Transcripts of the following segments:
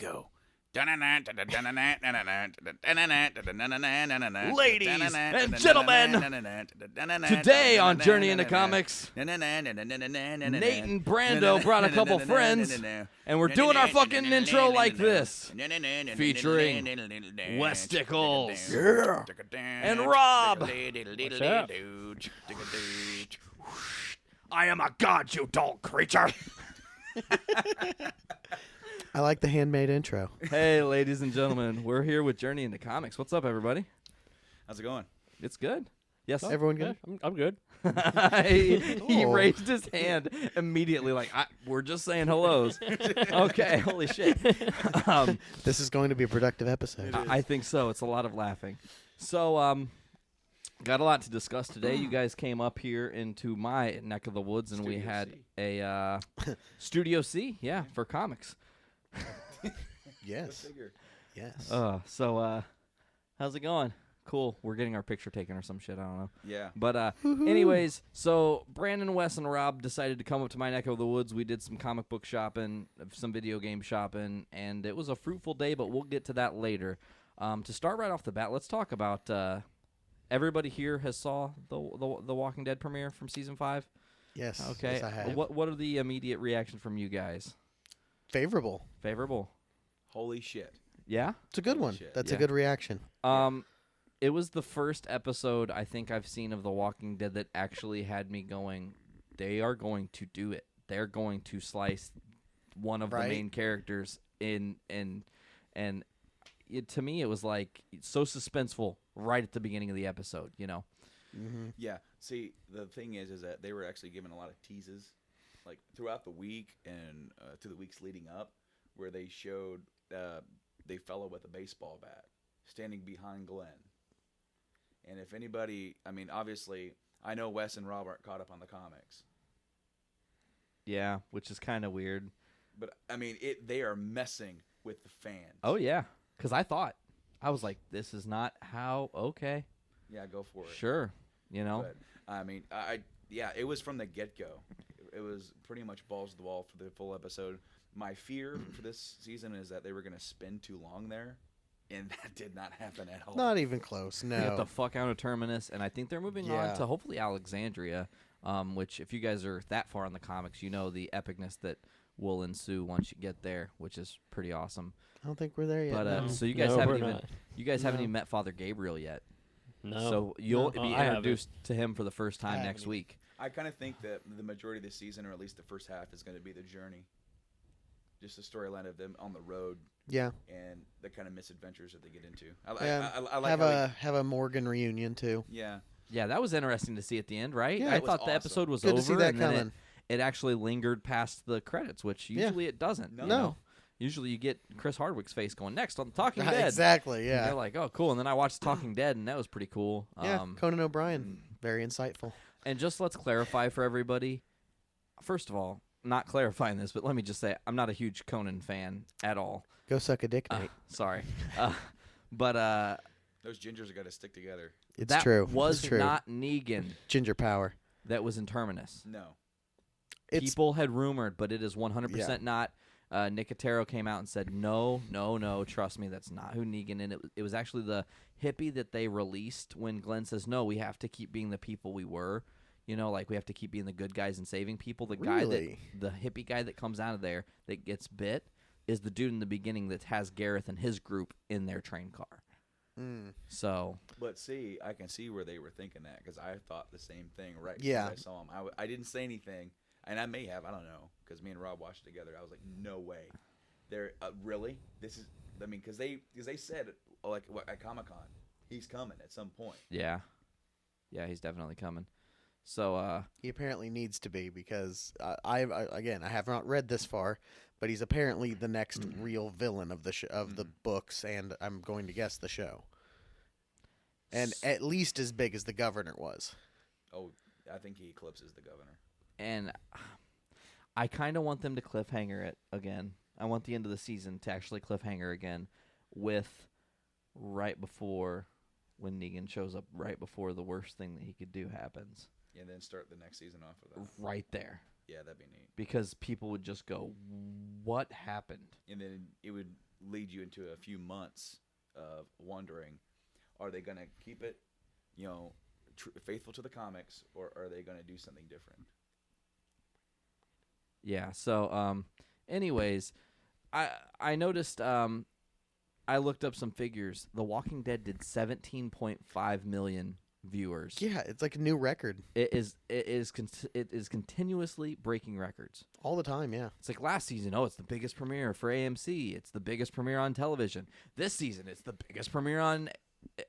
get-go. Ladies and gentlemen, today on Journey into Comics, Nate and Brando brought a couple friends, and we're doing our fucking intro like this, featuring Wes Ticles and Rob. What's up? I am a god, you dull creature. I like the handmade intro. Hey, ladies and gentlemen, we're here with Journey into Comics. What's up, everybody? How's it going? It's good. Yes. Everyone good? Yeah, I'm good. he raised his hand immediately like, we're just saying hellos. Okay, holy shit. This is going to be a productive episode. I think so. It's a lot of laughing. So, got a lot to discuss today. You guys came up here into my neck of the woods, and we had a Studio C, for comics. Yes. Yes. So, how's it going? Cool. We're getting our picture taken or some shit. I don't know. Yeah. But anyways, so Brandon, Wes, and Rob decided to come up to my neck of the woods. We did some comic book shopping, some video game shopping, and it was a fruitful day, but we'll get to that later. To start right off the bat, let's talk about everybody here has saw the Walking Dead premiere from season 5? Yes. Okay. Yes, I have. What are the immediate reactions from you guys? Favorable. Favorable. Holy shit. Yeah? It's a good one. Shit. That's Yeah. a good reaction. It was the first episode I think I've seen of The Walking Dead that actually had me going, they are going to do it. They're going to slice one of the main characters in, and to me it was like so suspenseful right at the beginning of the episode, you know? Mm-hmm. Yeah. See, the thing is that they were actually given a lot of teases, like throughout the week and to the weeks leading up, where they showed they fell with a baseball bat standing behind Glenn. And if anybody, I mean, obviously, I know Wes and Rob aren't caught up on the comics. Yeah, which is kind of weird. But, I mean, they are messing with the fans. Oh, yeah, because I was like, this is not how, okay. Yeah, go for it. Sure, you know. But, I mean, it was from the get-go. It was pretty much balls to the wall for the full episode. My fear for this season is that they were going to spend too long there, and that did not happen at all. Not even close. No. Get the fuck out of Terminus, and I think they're moving on to hopefully Alexandria, which if you guys are that far in the comics, you know the epicness that will ensue once you get there, which is pretty awesome. I don't think we're there yet. But no. so you guys No, haven't we're even not. haven't even met Father Gabriel yet. No. So you'll be I haven't. introduced to him for the first time I next haven't week. I kind of think that the majority of the season, or at least the first half, is going to be the journey. Just the storyline of them on the road Yeah. and the kind of misadventures that they get into. I like have how have a Morgan reunion too. yeah. Yeah, that was interesting to see at the end, right? Yeah, I it was thought the awesome. episode was Good over, to see that and then coming. it actually lingered past the credits, which usually it doesn't. No. you No. know? Usually you get Chris Hardwick's face going next on The Talking Dead. Exactly. And Yeah. you're like, oh, cool. And then I watched Talking Dead, and that was pretty cool. Yeah. Conan O'Brien, very insightful. And just let's clarify for everybody. First of all, not clarifying this, but let me just say I'm not a huge Conan fan at all. Go suck a dick, Nate. Sorry. But Those gingers got to stick together. It's that true. was it's true. not Negan Ginger power. that was in Terminus. No. It's People had rumored, but it is 100% not. Nicotero came out and said, no, trust me, that's not who Negan is. It was actually the hippie that they released when Glenn says, no, we have to keep being the people we were. You know, like we have to keep being the good guys and saving people. The guy Really? the hippie guy that comes out of there that gets bit is the dude in the beginning that has Gareth and his group in their train car. So, But see, I can see where they were thinking that because I thought the same thing right Yeah. when I saw him. I didn't say anything, and I may have. I don't know because me and Rob watched it together. I was like, no way. They're really? This is. I mean, because they said like at Comic-Con, he's coming at some point. yeah, he's definitely coming. So, He apparently needs to be because I again I have not read this far, but he's apparently the next real villain of the of the books, and I'm going to guess the show. And at least as big as the Governor was. Oh, I think he eclipses the Governor. and I kind of want them to cliffhanger it again. I want the end of the season to actually cliffhanger again with right before when Negan shows up, right before the worst thing that he could do happens. And then start the next season off with that. Right there. Yeah, that'd be neat. Because people would just go, what happened? And then it would lead you into a few months of wondering, are they going to keep it, faithful to the comics, or are they going to do something different? Yeah. So, anyways, I noticed. I looked up some figures. The Walking Dead did 17.5 million viewers. Yeah, it's like a new record. It is continuously breaking records all the time. Yeah, it's like last season. Oh, it's the biggest premiere for AMC. It's the biggest premiere on television. This season, it's the biggest premiere on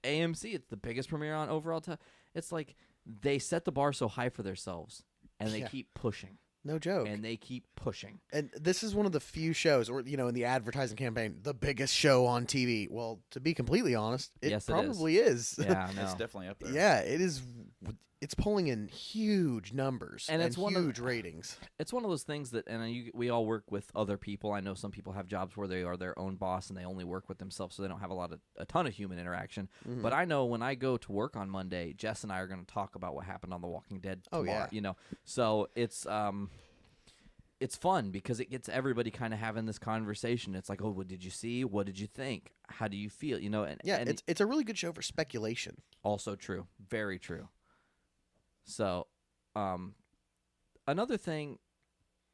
AMC. It's the biggest premiere on overall. It's like they set the bar so high for themselves, and they keep pushing. No joke. And they keep pushing. And this is one of the few shows, or in the advertising campaign, the biggest show on TV. Well, to be completely honest, it probably is. Yeah, no. It's definitely up there. Yeah, it is. It's pulling in huge numbers and it's huge ratings. It's one of those things that, and we all work with other people. I know some people have jobs where they are their own boss and they only work with themselves, so they don't have a ton of human interaction. Mm-hmm. But I know when I go to work on Monday, Jess and I are going to talk about what happened on The Walking Dead tomorrow. Oh, yeah. So it's fun because it gets everybody kind of having this conversation. It's like, oh, what did you see? What did you think? How do you feel? And it's a really good show for speculation. Also true. Very true. So, another thing,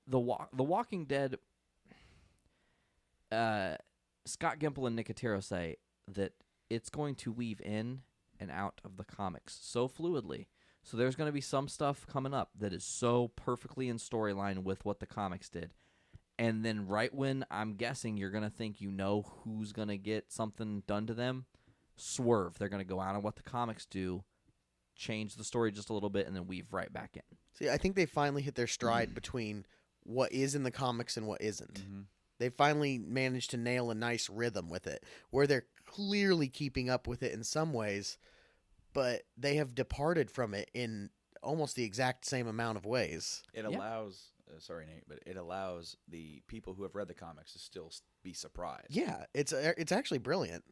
the Walking Dead, Scott Gimple and Nicotero say that it's going to weave in and out of the comics so fluidly. So there's going to be some stuff coming up that is so perfectly in storyline with what the comics did. And then right when I'm guessing you're going to think who's going to get something done to them, swerve. They're going to go out on what the comics do, change the story just a little bit, and then weave right back in. See, I think they finally hit their stride between what is in the comics and what isn't. Mm-hmm. They finally managed to nail a nice rhythm with it, where they're clearly keeping up with it in some ways, but they have departed from it in almost the exact same amount of ways. It allows, sorry Nate, but it allows the people who have read the comics to still be surprised. Yeah, it's actually brilliant.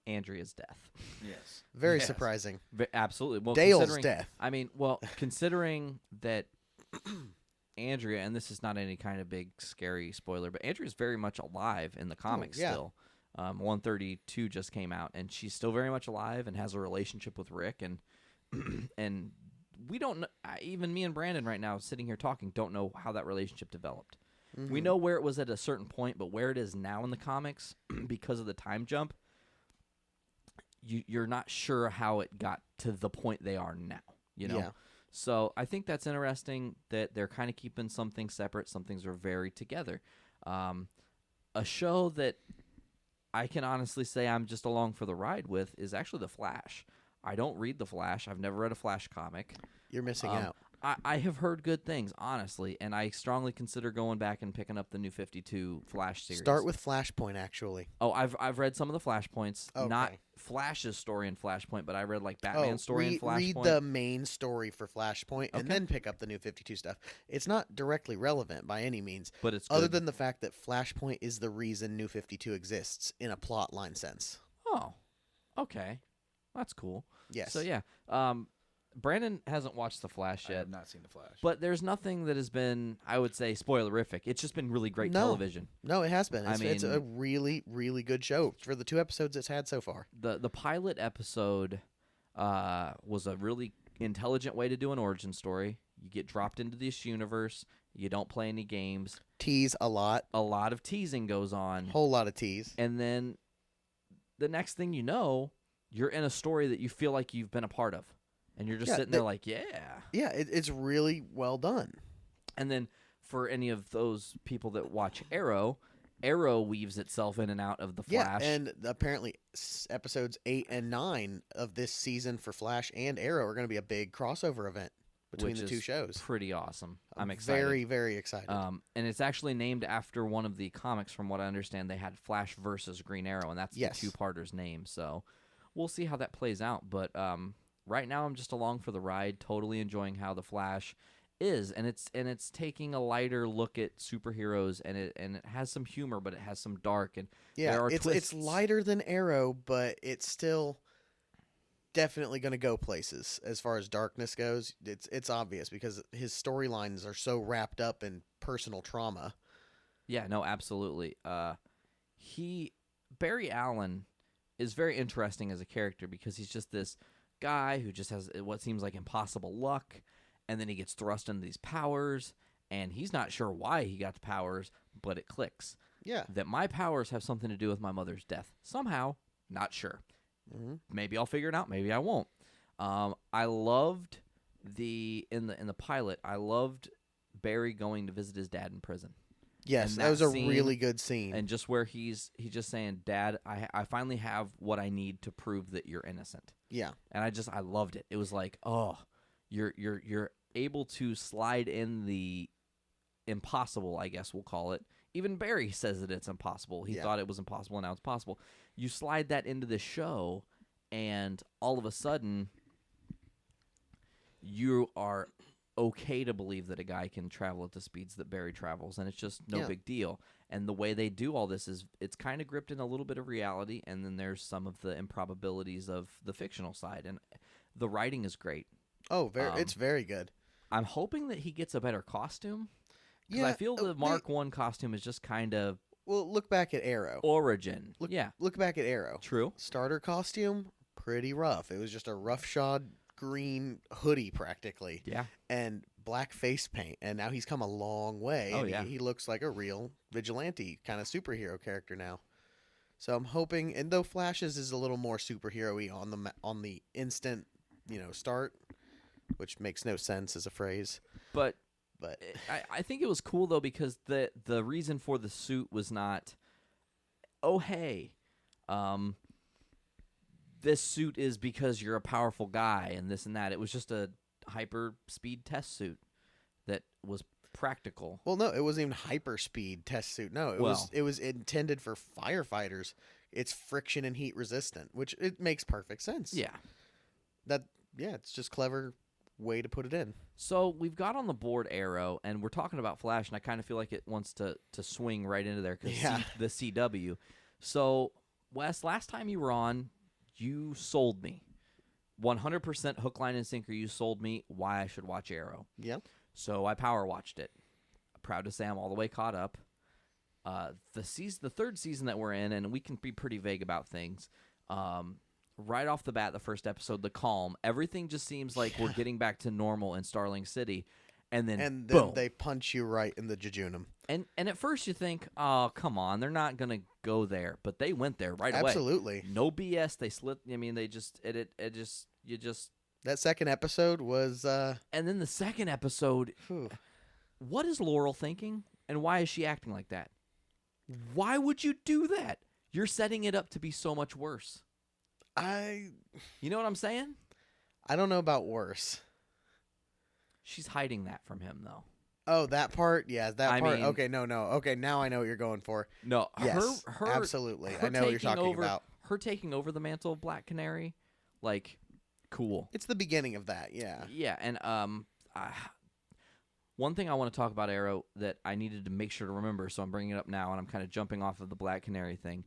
Andrea's death. Yes. Very surprising. Absolutely. Well, Dale's death. I mean, considering that Andrea, and this is not any kind of big, scary spoiler, but Andrea's very much alive in the comics still. 132 just came out, and she's still very much alive and has a relationship with Rick, and and we don't know, even me and Brandon right now sitting here talking don't know how that relationship developed. Mm-hmm. We know where it was at a certain point, but where it is now in the comics, because of the time jump, you're not sure how it got to the point they are now, Yeah. So I think that's interesting that they're kind of keeping some things separate, some things are very together. A show that I can honestly say I'm just along for the ride with is actually The Flash. I don't read The Flash. I've never read a Flash comic. You're missing out. I have heard good things, honestly, and I strongly consider going back and picking up the new 52 Flash series. Start with Flashpoint, actually. Oh, I've read some of the Flashpoints. Okay. Not Flash's story in Flashpoint, but I read like Batman's story in Flashpoint. Read the main story for Flashpoint and then pick up the new 52 stuff. It's not directly relevant by any means, but it's good. Other than the fact that Flashpoint is the reason New 52 exists in a plot line sense. Oh, okay. That's cool. Yes. So, yeah. Brandon hasn't watched The Flash yet. I have not seen The Flash. But there's nothing that has been, I would say, spoilerific. It's just been really great television. No, it has been. It's a really, really good show for the 2 episodes it's had so far. The pilot episode was a really intelligent way to do an origin story. You get dropped into this universe. You don't play any games. Tease a lot. A lot of teasing goes on. Whole lot of tease. And then the next thing you know, you're in a story that you feel like you've been a part of. And you're just sitting there like, yeah. Yeah, it's really well done. And then for any of those people that watch Arrow weaves itself in and out of The Flash. Yeah, and apparently episodes 8 and 9 of this season for Flash and Arrow are going to be a big crossover event between the 2 shows. Pretty awesome. I'm excited. Very, very excited. And it's actually named after one of the comics. From what I understand, they had Flash versus Green Arrow, and that's the 2-parter's name. So we'll see how that plays out. But right now, I'm just along for the ride, totally enjoying how The Flash is, and it's taking a lighter look at superheroes, and it has some humor, but it has some dark, and there are twists. It's lighter than Arrow, but it's still definitely going to go places as far as darkness goes. It's obvious because his storylines are so wrapped up in personal trauma. Yeah, no, absolutely. Barry Allen is very interesting as a character because he's just this guy who just has what seems like impossible luck, and then he gets thrust into these powers, and he's not sure why he got the powers, but it clicks. Yeah. That my powers have something to do with my mother's death. Somehow, not sure. Mm-hmm. Maybe I'll figure it out. Maybe I won't. I loved in the pilot. I loved Barry going to visit his dad in prison. Yes, And that was a scene, really good scene. And just where he's just saying, "Dad, I finally have what I need to prove that you're innocent." Yeah. And I loved it. It was like, oh, you're able to slide in the impossible, I guess we'll call it. Even Barry says that it's impossible. He thought it was impossible, and now it's possible. You slide that into the show, and all of a sudden, you are okay to believe that a guy can travel at the speeds that Barry travels, and it's just no big deal. And the way they do all this is it's kind of gripped in a little bit of reality, and then there's some of the improbabilities of the fictional side, and the writing is great. Oh, it's very good. I'm hoping that he gets a better costume. Because I feel the Mark 1 costume is just kind of well. Look back at Arrow. origin. Look back at Arrow. True. Starter costume, pretty rough. It was just a roughshod green hoodie practically. Yeah. And black face paint. And now he's come a long way. Oh, and yeah. He looks like a real vigilante kind of superhero character now. So I'm hoping, and though Flash's is a little more superhero-y on the instant, start, which makes no sense as a phrase. But But I think it was cool, though, because the reason for the suit was not, oh, hey, this suit is because you're a powerful guy and this and that. It was just a hyper speed test suit that was practical. Well, no, it wasn't even hyper speed test suit. No, it was intended for firefighters. It's friction and heat resistant, which it makes perfect sense. Yeah. It's just clever way to put it in. So we've got on the board Arrow, and we're talking about Flash, and I kind of feel like it wants to swing right into there because the CW. So, Wes, last time you were on, you sold me. 100% hook, line, and sinker, you sold me why I should watch Arrow. Yeah. So I power watched it. Proud to say I'm all the way caught up. The third season that we're in, and we can be pretty vague about things. Right off the bat, the first episode, The Calm, everything just seems like we're getting back to normal in Starling City. And then boom. They punch you right in the jejunum. And at first you think, oh, come on, they're not going to go there. But they went there right away. Absolutely. No BS. They slit. I mean, they just, you just. That second episode was. And then the second episode, what is Laurel thinking? And why is she acting like that? Why would you do that? You're setting it up to be so much worse. You know what I'm saying? I don't know about worse. She's hiding that from him, though. Oh, that part? Yeah, that part. Mean, okay, no. Okay, now I know what you're going for. No, yes, her absolutely. Her I know what you're talking about. Her taking over the mantle of Black Canary, like, cool. It's the beginning of that, yeah. Yeah, and one thing I want to talk about Arrow that I needed to make sure to remember, so I'm bringing it up now, and I'm kind of jumping off of the Black Canary thing.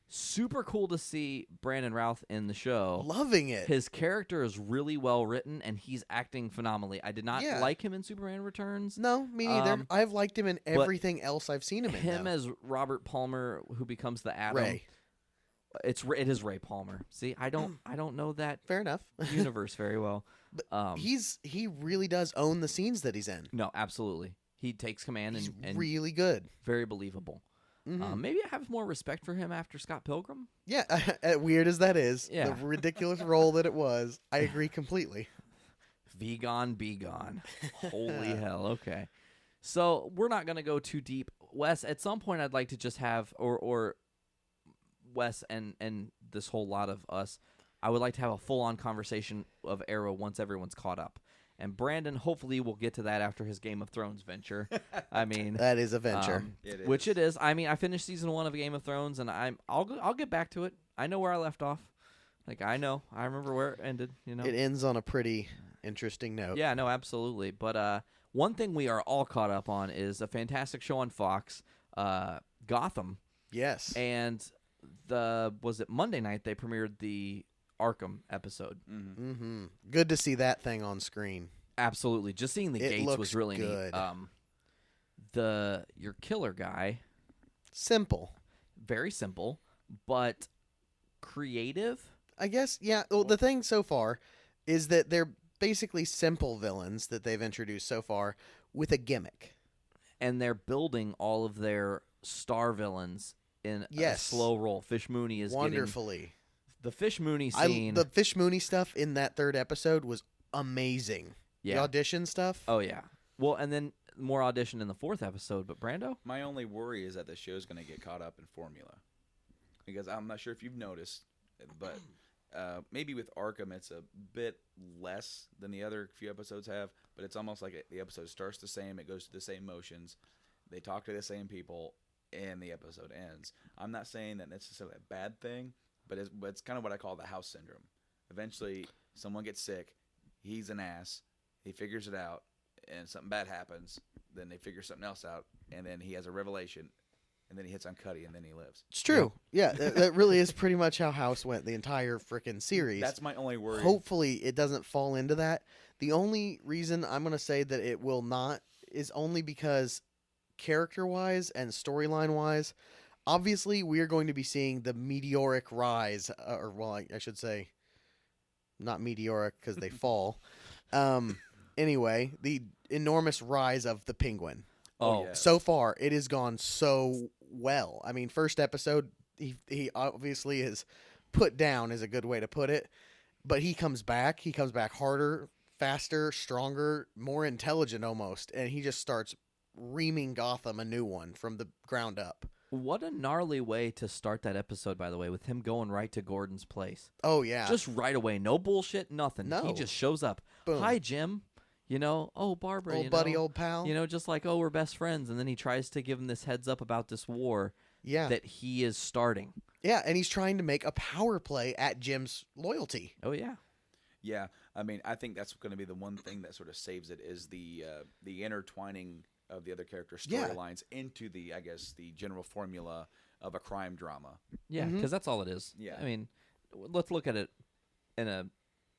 Super cool to see Brandon Routh in the show. Loving it. His character is really well written, and he's acting phenomenally. I did not like him in Superman Returns. No, me neither. I've liked him in everything else I've seen him in. Him as Robert Palmer, who becomes the Atom. Ray. It is Ray Palmer. See, I don't know that fair enough universe very well. But he really does own the scenes that he's in. No, absolutely. He takes command and really good. Very believable. Mm-hmm. Maybe I have more respect for him after Scott Pilgrim. Yeah, weird as that is, the ridiculous role that it was, I agree completely. Be gone. Holy hell, okay. So we're not going to go too deep. Wes, at some point I'd like to just have, or Wes and this whole lot of us, I would like to have a full-on conversation of Arrow once everyone's caught up. And Brandon, hopefully, will get to that after his Game of Thrones venture. I mean, that is a venture, which it is. I mean, I finished season 1 of Game of Thrones, and I'll get back to it. I know where I left off. Like I remember where it ended. It ends on a pretty interesting note. Yeah, no, absolutely. But one thing we are all caught up on is a fantastic show on Fox, Gotham. Yes, and was it Monday night they premiered the Arkham episode. Mm-hmm. Good to see that thing on screen. Absolutely. Just seeing the gates was really good. Neat. Your killer guy. Simple. very simple, but creative. I guess, yeah. Well, the thing so far is that they're basically simple villains that they've introduced so far with a gimmick. And they're building all of their star villains in a slow roll. Fish Mooney is wonderfully. Getting the Fish Mooney scene. The Fish Mooney stuff in that third episode was amazing. Yeah. The audition stuff. Oh, yeah. Well, and then more audition in the fourth episode. But Brando? My only worry is that the show's going to get caught up in formula. Because I'm not sure if you've noticed, but maybe with Arkham it's a bit less than the other few episodes have, but it's almost like the episode starts the same, it goes through the same motions, they talk to the same people, and the episode ends. I'm not saying that necessarily a bad thing, but it's kind of what I call the house syndrome. Eventually, someone gets sick, he's an ass, he figures it out, and something bad happens, then they figure something else out, and then he has a revelation, and then he hits on Cuddy, and then he lives. It's true. Yeah, that really is pretty much how House went the entire freaking series. That's my only worry. Hopefully, it doesn't fall into that. The only reason I'm going to say that it will not is only because character-wise and storyline-wise, obviously, we are going to be seeing the meteoric rise, I should say, not meteoric because they fall. Anyway, the enormous rise of the Penguin. Oh, yeah. So far, it has gone so well. I mean, first episode, he obviously is put down is a good way to put it, but he comes back. He comes back harder, faster, stronger, more intelligent almost, and he just starts reaming Gotham a new one from the ground up. What a gnarly way to start that episode, by the way, with him going right to Gordon's place. Oh, yeah. Just right away. No bullshit, nothing. No. He just shows up. Boom. Hi, Jim. You know, oh, Barbara. Old buddy, old pal. You know, just like, oh, we're best friends. And then he tries to give him this heads up about this war that he is starting. Yeah, and he's trying to make a power play at Jim's loyalty. Oh, yeah. Yeah, I mean, I think that's going to be the one thing that sort of saves it is the intertwining of the other character storylines into the, I guess, the general formula of a crime drama. Yeah, because that's all it is. Yeah. I mean, let's look at it in a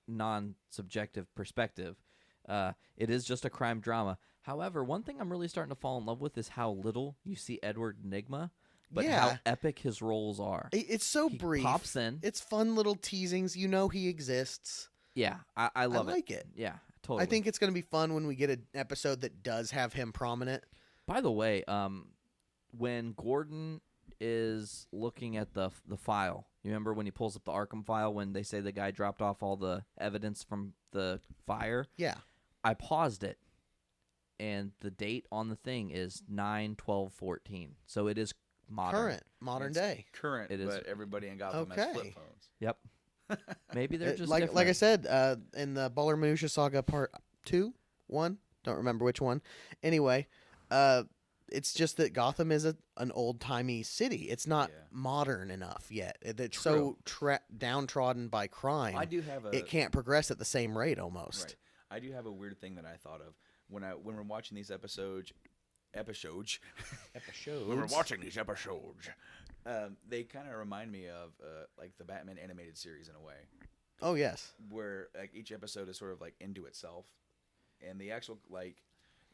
non-subjective perspective. It is just a crime drama. However, one thing I'm really starting to fall in love with is how little you see Edward Nygma, but how epic his roles are. It's so he brief. Pops in. It's fun little teasings. You know he exists. Yeah, I love it. I like it. Yeah, totally. I think it's going to be fun when we get an episode that does have him prominent. By the way, when Gordon is looking at the file, you remember when he pulls up the Arkham file when they say the guy dropped off all the evidence from the fire? Yeah. I paused it, and the date on the thing is 9/12/14. So it is modern. Current, modern day. Current, It is. but everybody in Gotham has flip phones. Yep. Maybe they're just like different. I said in the Baller Minutia Saga Part 2, 1, don't remember which one. Anyway, it's just that Gotham is an old-timey city. It's not modern enough yet. It's so downtrodden by crime. I do have it can't progress at the same rate almost. Right. I do have a weird thing that I thought of when we're watching these episodes. When we're watching these episodes, they kind of remind me of like the Batman animated series in a way. Oh yes. Where like each episode is sort of like into itself, and the actual like,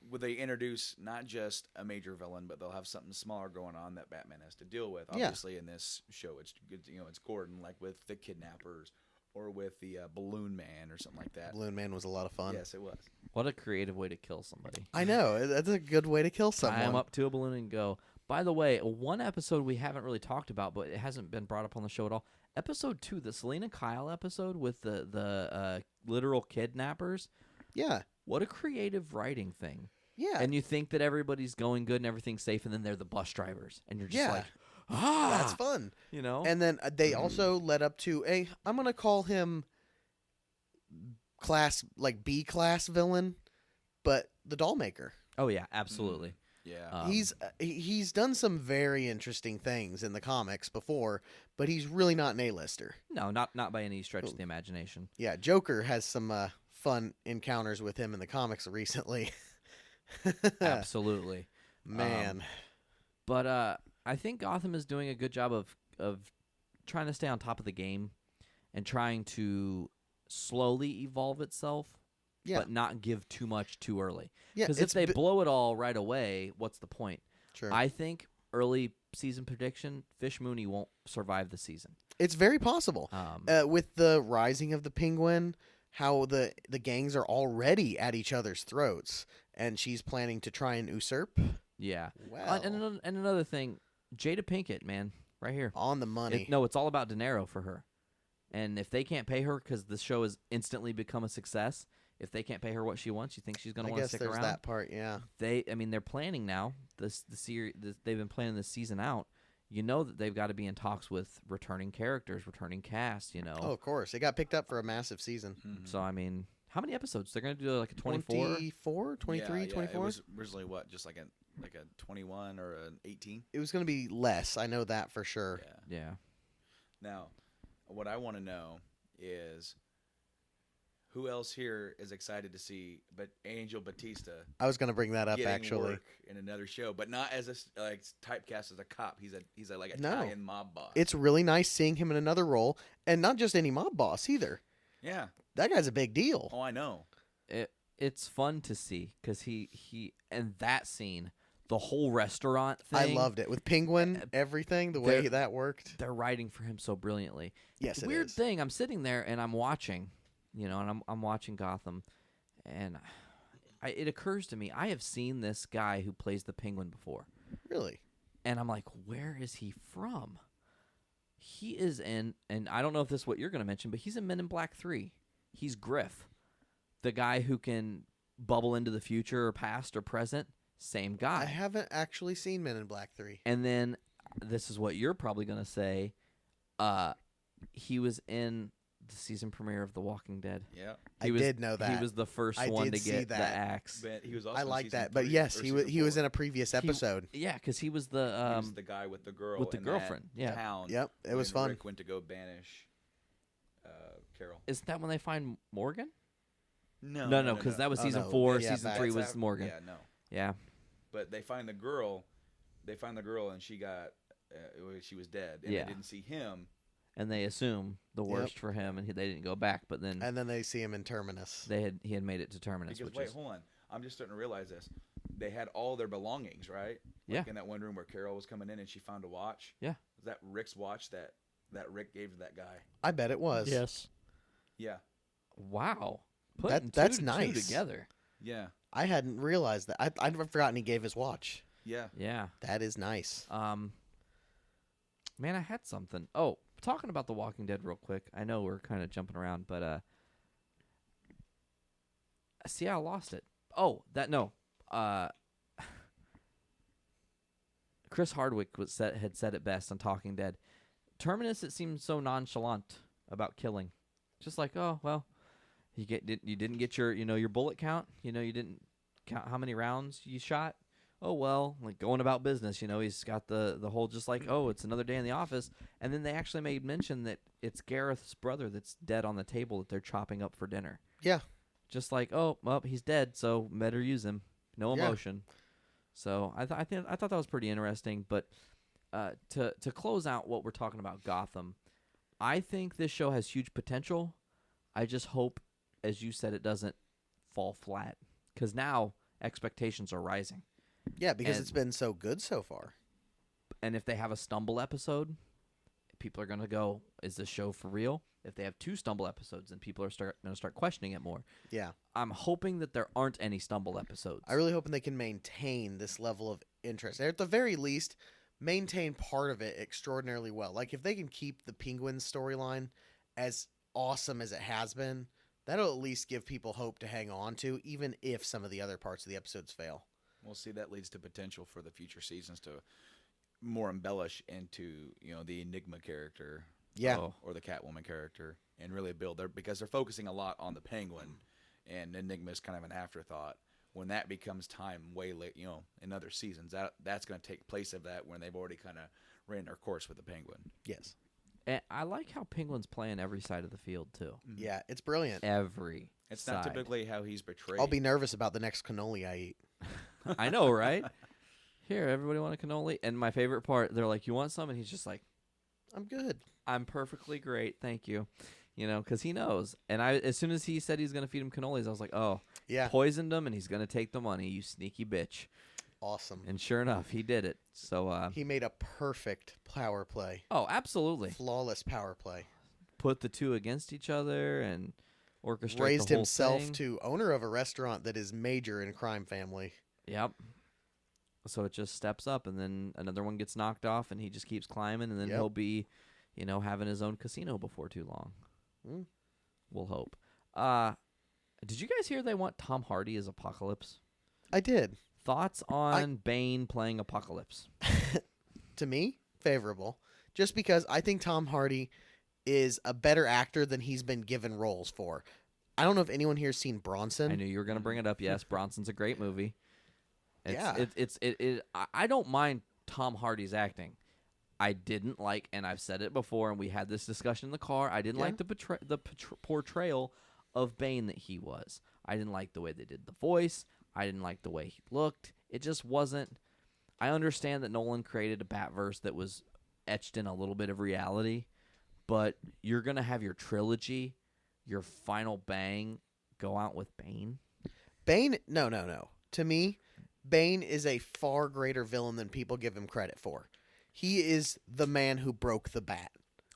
would they introduce not just a major villain, but they'll have something smaller going on that Batman has to deal with. Obviously, in this show, it's Gordon, like with the kidnappers. Or with the Balloon Man or something like that. Balloon Man was a lot of fun. Yes, it was. What a creative way to kill somebody. I know. That's a good way to kill someone. Tie him up to a balloon and go. By the way, one episode we haven't really talked about, but it hasn't been brought up on the show at all. Episode 2, the Selena Kyle episode with the literal kidnappers. Yeah. What a creative writing thing. Yeah. And you think that everybody's going good and everything's safe, and then they're the bus drivers. And you're just like, that's fun. You know? And then they also led up to I'm going to call him B class villain, but the Dollmaker. Oh, yeah, absolutely. Yeah. He's done some very interesting things in the comics before, but he's really not an A-lister. No, not by any stretch of the imagination. Yeah, Joker has some fun encounters with him in the comics recently. Absolutely. Man. But I think Gotham is doing a good job of trying to stay on top of the game and trying to slowly evolve itself, but not give too much too early. Yeah, because if they blow it all right away, what's the point? Sure. I think early season prediction: Fish Mooney won't survive the season. It's very possible. With the rising of the Penguin, how the gangs are already at each other's throats, and she's planning to try and usurp. Yeah. Well, And another thing, Jada Pinkett, man, right here. on the money. It's all about dinero for her. And if they can't pay her because the show has instantly become a success, if they can't pay her what she wants, you think she's going to want to stick there's around? that part, yeah. They're planning now. The series they've been planning this season out. You know that they've got to be in talks with returning characters, returning cast. You know. Oh, of course. It got picked up for a massive season. Mm-hmm. So I mean, how many episodes? They're going to do like a 24? 24, 23, Yeah, 24? It was originally what, just like a 21 or an 18? It was going to be less. I know that for sure. Yeah. Now, what I want to know is who else here is excited to see but Angel Batista I was going to bring that up, getting actually. work in another show, but not as a like typecast as a cop. He's a like No. Italian mob boss. It's really nice seeing him in another role, and not just any mob boss either. yeah. That guy's a big deal. Oh, I know. It's fun to see because he and that scene, the whole restaurant I thing. loved it. With Penguin, everything, the way that worked. They're writing for him so brilliantly. Yes, it Weird is. thing. I'm sitting there and I'm watching, and I'm watching Gotham, and it occurs to me I have seen this guy who plays the Penguin before, Really? and I'm like, where is he from? He is in, and I don't know if this is what you're going to mention, but he's in Men in Black 3. He's Griff, the guy who can bubble into the future or past or present. Same guy. I haven't actually seen Men in Black 3. And then this is what you're probably going to say. He was in the season premiere of The Walking Dead. Yeah. I did know that. He was the first I one did to see get the that. axe. But he was also I in like season that. But 3 yes, or he was season in 4. a previous episode. Yeah, because he was He was the guy with the girl with the in girlfriend, that yeah. town. Yep, it was when fun. Rick went to go banish Carol. Isn't that when they find Morgan? No, because that was Oh, season no. 4. Yeah, Season back- 3 That's was after- Morgan. Yeah, no. Yeah. But they find the girl. They find the girl, and she got. She was dead, and Yeah. they didn't see him. And they assume the worst for him, and they didn't go back. But then And then they see him in Terminus. he had made it to Terminus. Because which wait, is, hold on. I'm just starting to realize this. They had all their belongings, right? Yeah. Like in that one room where Carol was coming in, and she found a watch. Yeah. Was that Rick's watch that Rick gave to that guy? I bet it was. Yes. Yeah. Wow. Putting that's two nice. together. Yeah. I hadn't realized that. I'd forgotten he gave his watch. Yeah. Yeah. That is nice. Man, I had something. Oh, talking about The Walking Dead real quick. I know we're kind of jumping around, but see, I lost it. Oh, Chris Hardwick had said it best on Talking Dead. Terminus, it seemed so nonchalant about killing, just like, oh well, you didn't get your bullet count. You didn't count how many rounds you shot. Oh well, like going about business. He's got the whole just like, oh, it's another day in the office. And then they actually made mention that it's Gareth's brother that's dead on the table that they're chopping up for dinner. Yeah. Just like, oh, well, he's dead, so better use him. No Yeah. emotion. So I thought that was pretty interesting. But to close out what we're talking about, Gotham, I think this show has huge potential. I just hope, as you said, it doesn't fall flat, because now expectations are rising. Yeah, because And- it's been so good so far. And if they have a stumble episode, people are going to go, is this show for real? If they have 2 stumble episodes, then people are going to start questioning it more. Yeah. I'm hoping that there aren't any stumble episodes. I really hoping they can maintain this level of interest. Or at the very least, maintain part of it extraordinarily well. Like if they can keep the Penguin storyline as awesome as it has been, that'll at least give people hope to hang on to, even if some of the other parts of the episodes fail. We'll see. That leads to potential for the future seasons to more embellish into the Enigma character, Yeah. or the Catwoman character, and really build because they're focusing a lot on the Penguin, and Enigma is kind of an afterthought. When that becomes time way late, in other seasons, that's going to take place of that when they've already kind of ran their course with the Penguin. Yes. And I like how Penguin's playing every side of the field, too. Yeah, it's brilliant. Every It's side. not typically how he's portrayed. I'll be nervous about the next cannoli I eat. I know, right? Here, everybody want a cannoli? And my favorite part, they're like, you want some? And he's just like, I'm good. I'm perfectly great, thank you. Because he knows. And as soon as he said he's going to feed him cannolis, I was like, oh, Yeah. poisoned him, and he's going to take the money, you sneaky bitch. awesome. And sure enough, he did it. So He made a perfect power play. oh, absolutely. Flawless power play. Put the two against each other and orchestrate Raised the whole himself thing. to owner of a restaurant that is major in crime family. Yep. So it just steps up, and then another one gets knocked off, and he just keeps climbing, and then Yep. he'll be, having his own casino before too long. Mm. We'll hope. Did you guys hear they want Tom Hardy as Apocalypse? I did. Thoughts on Bane playing Apocalypse? To me, favorable. Just because I think Tom Hardy is a better actor than he's been given roles for. I don't know if anyone here has seen Bronson. I knew you were going to bring it up. Yes, Bronson's a great movie. Yeah. I don't mind Tom Hardy's acting. I didn't like, and I've said it before, and we had this discussion in the car, I didn't like the portrayal of Bane that he was. I didn't like the way they did the voice. I didn't like the way he looked. It just wasn't. I understand that Nolan created a Batverse that was etched in a little bit of reality, but you're going to have your trilogy, your final bang, go out with Bane? Bane, no. To me, Bane is a far greater villain than people give him credit for. He is the man who broke the bat.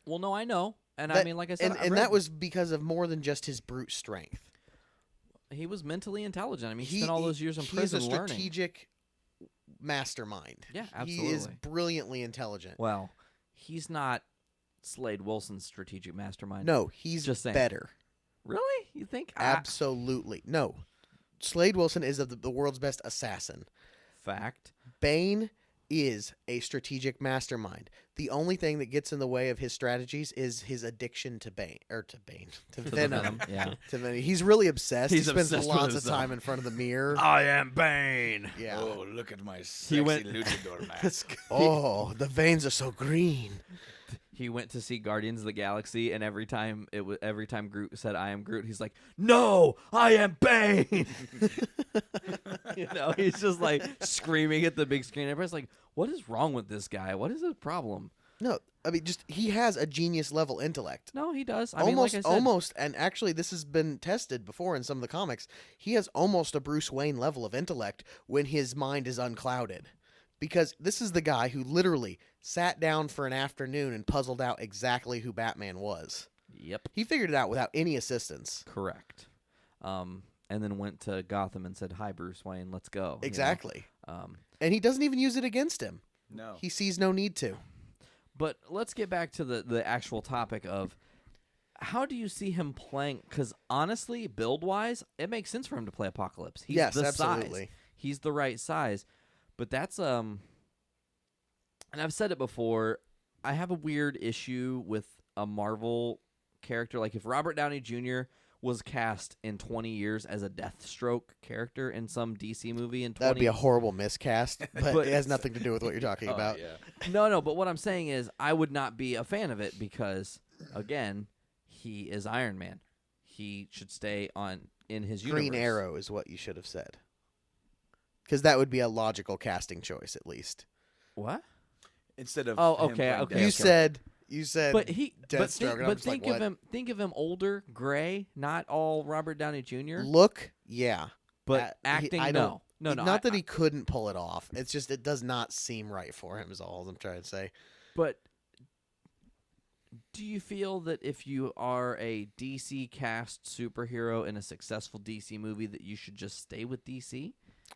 Well, no, I know. And That- I mean, like I said, and that was because of more than just his brute strength. he was mentally intelligent. I mean, he spent all those years in prison He's a learning. strategic mastermind. Yeah, He is absolutely. brilliantly intelligent. Well, he's not Slade Wilson's strategic mastermind. No, he's Just saying. better. Really? You think? Absolutely. No. Slade Wilson is the world's best assassin. Fact. Bane is a strategic mastermind. The only thing that gets in the way of his strategies is his addiction to To the Venom. Yeah. To Venom. He's really obsessed. He's he spends obsessed with lots of himself. time in front of the mirror. I am Bane. Yeah. Oh, look at my sexy went- luchador mask. Oh, the veins are so green. He went to see Guardians of the Galaxy, and every time Groot said "I am Groot," he's like, "No, I am Bane." He's just like screaming at the big screen. Everybody's like, "What is wrong with this guy? What is his problem?" No, I mean, just he has a genius level intellect. No, he does. I Almost, mean, like I said, almost, and actually, this has been tested before in some of the comics. He has almost a Bruce Wayne level of intellect when his mind is unclouded, because this is the guy who literally sat down for an afternoon and puzzled out exactly who Batman was. Yep. He figured it out without any assistance. Correct. And then went to Gotham and said, "Hi, Bruce Wayne, let's go." Exactly. Um, And he doesn't even use it against him. No. He sees no need to. but let's get back to the actual topic of how do you see him playing? Because honestly, build wise, it makes sense for him to play Apocalypse. He's Yes, the absolutely. size. He's the right size. But that's and I've said it before. I have a weird issue with a Marvel character. Like if Robert Downey Jr. was cast in 20 years as a Deathstroke character in some DC movie in 20 That would be a horrible miscast, but, But- it has nothing to do with what you're talking Oh, about. yeah. No, but what I'm saying is I would not be a fan of it because, again, he is Iron Man. He should stay in his Green universe. Arrow is what you should have said. Because that would be a logical casting choice, at least. What? Instead of Oh, him okay, playing okay. You said But he, Deathstroke, and I'm just think like, of what? him. Think of him older, gray, not all Robert Downey Jr. Look, yeah. But acting, I don't- no. Not that he couldn't pull it off. It's just it does not seem right for him. Is all I'm trying to say. But do you feel that if you are a DC cast superhero in a successful DC movie, that you should just stay with DC?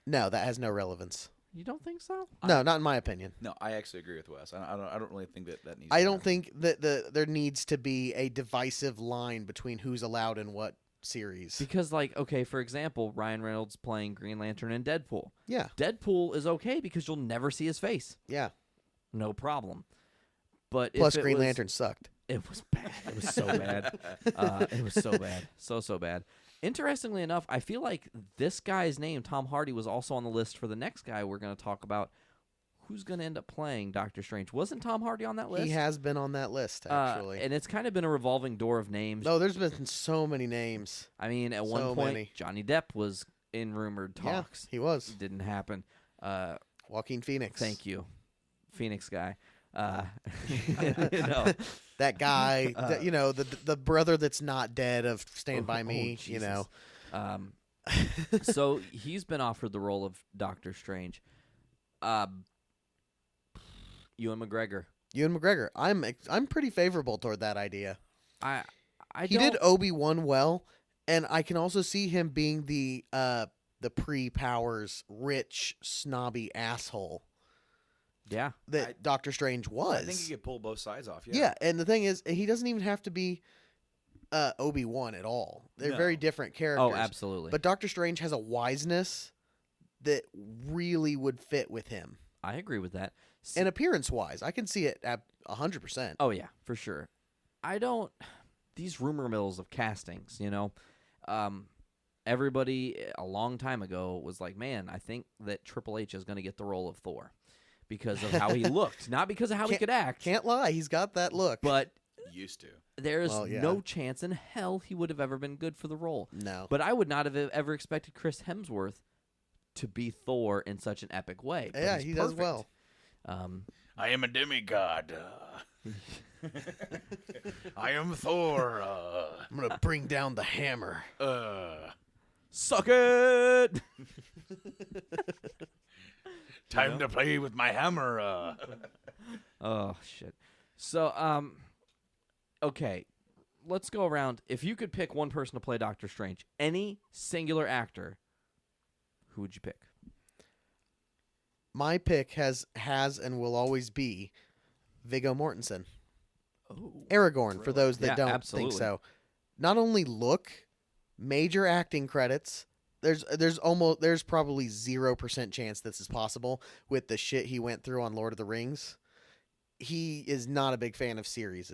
No, that has no relevance. You don't think so? No, not in my opinion. No, I actually agree with Wes. I don't really think that needs. I to don't happen. think that there needs to be a divisive line between who's allowed in what series. Because, like, okay, for example, Ryan Reynolds playing Green Lantern in Deadpool. Yeah, Deadpool is okay because you'll never see his face. yeah. No problem. But Plus, if it Green was, Lantern sucked. It was bad. It was so bad. It was so bad. So bad. Interestingly enough, I feel like this guy's name, Tom Hardy, was also on the list for the next guy we're going to talk about. Who's going to end up playing Doctor Strange? Wasn't Tom Hardy on that list? He has been on that list, actually. And it's kind of been a revolving door of names. No, there's been so many names. I mean, at So one point, many. Johnny Depp was in rumored talks. Yeah, he was. It didn't happen. Joaquin Phoenix. Thank you, Phoenix guy. That guy, the brother that's not dead of Stand By Me, Jesus. So he's been offered the role of Doctor Strange. Ewan McGregor. Ewan McGregor. I'm pretty favorable toward that idea. He don't, did Obi-Wan well, and I can also see him being the pre-Powers rich snobby asshole. Yeah. That Doctor Strange was. I think he could pull both sides off. Yeah, and the thing is, he doesn't even have to be Obi-Wan at all. They're very different characters. Oh, absolutely. But Doctor Strange has a wiseness that really would fit with him. I agree with that. And appearance-wise, I can see it at 100%. Oh, yeah, for sure. These rumor mills of castings, everybody a long time ago was like, man, I think that Triple H is going to get the role of Thor because of how he looked, not because of how he could act. Can't lie, he's got that look. But used to. There's no chance in hell he would have ever been good for the role. No. But I would not have ever expected Chris Hemsworth to be Thor in such an epic way. But yeah, he's he perfect. does well. I am a demigod. I am Thor. I'm going to bring down the hammer. Suck it! Time to play with my hammer. Oh, shit. So, okay. Let's go around. If you could pick one person to play Doctor Strange, any singular actor, who would you pick? My pick has and will always be Viggo Mortensen. Oh, Aragorn, really? for those that don't absolutely. think so. Not only look, major acting credits. There's probably 0% chance this is possible with the shit he went through on Lord of the Rings. He is not a big fan of series.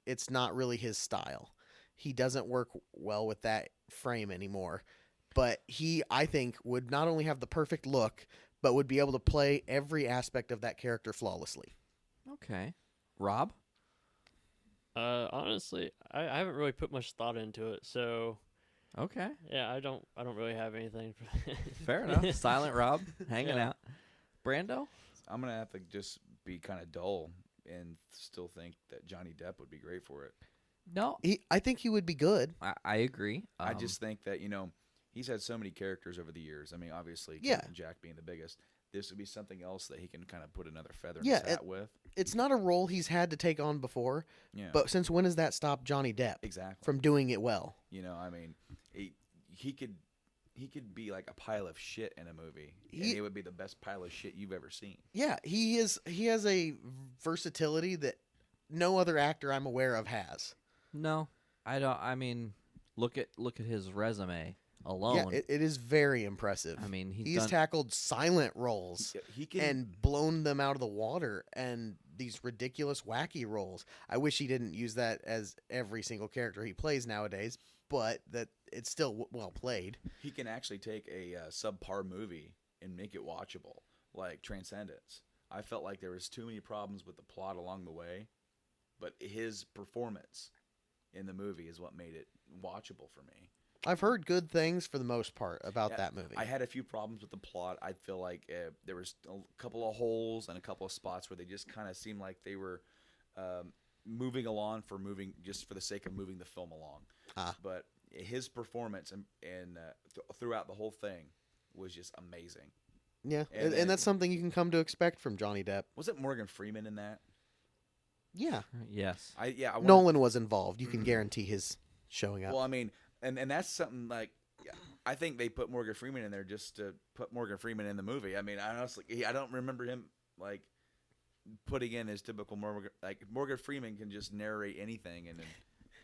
It's not really his style. He doesn't work well with that frame anymore. But he, I think, would not only have the perfect look, but would be able to play every aspect of that character flawlessly. Okay. Rob? Honestly, I haven't really put much thought into it, so Okay. yeah, I don't really have anything for that. Fair enough. Silent Rob, hanging out. Brando? I'm going to have to just be kind of dull and still think that Johnny Depp would be great for it. No. I think he would be good. I agree. I just think that, he's had so many characters over the years. I mean, obviously, Yeah. Captain Jack being the biggest. This would be something else that he can kind of put another feather in Yeah, his hat with. It's not a role he's had to take on before, Yeah. but since when has that stopped Johnny Depp Exactly. from doing it well? I mean, he could be like a pile of shit in a movie, and He- it would be the best pile of shit you've ever seen. Yeah, he has a versatility that no other actor I'm aware of has. No. I don't. I mean, look at his resume alone. Yeah, it is very impressive. I mean, he's done, tackled silent roles Yeah, he can. and blown them out of the water, and these ridiculous, wacky roles. I wish he didn't use that as every single character he plays nowadays, but that it's still well played. He can actually take a subpar movie and make it watchable, like Transcendence. I felt like there was too many problems with the plot along the way, but his performance in the movie is what made it watchable for me. I've heard good things for the most part about Yeah, that movie. I had a few problems with the plot. I feel like there was a couple of holes and a couple of spots where they just kind of seemed like they were moving along just for the sake of moving the film along. But his performance and throughout the whole thing was just amazing. Yeah, And and that's something you can come to expect from Johnny Depp. Was it Morgan Freeman in that? Yeah, yes. I wanted- Nolan was involved. You can guarantee his showing up. Well, I mean, and that's something like I think they put Morgan Freeman in there just to put Morgan Freeman in the movie. I mean, honestly, I don't remember him like putting in his typical Morgan Freeman can just narrate anything and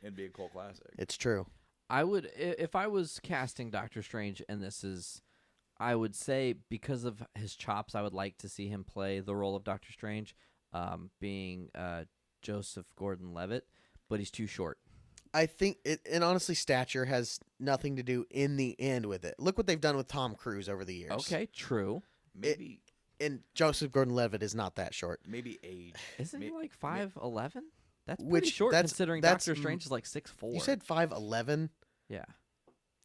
it'd be a cult classic. It's true. I would, if I was casting Doctor Strange, and I would say because of his chops, I would like to see him play the role of Doctor Strange, being Joseph Gordon-Levitt, but he's too short. I think and honestly, stature has nothing to do in the end with it. Look what they've done with Tom Cruise over the years. Okay, true. Maybe And Joseph Gordon-Levitt is not that short. maybe age. Isn't he like 5'11"? That's pretty Which- short that's- considering that's Doctor Strange is like 6'4". You said 5'11". Yeah.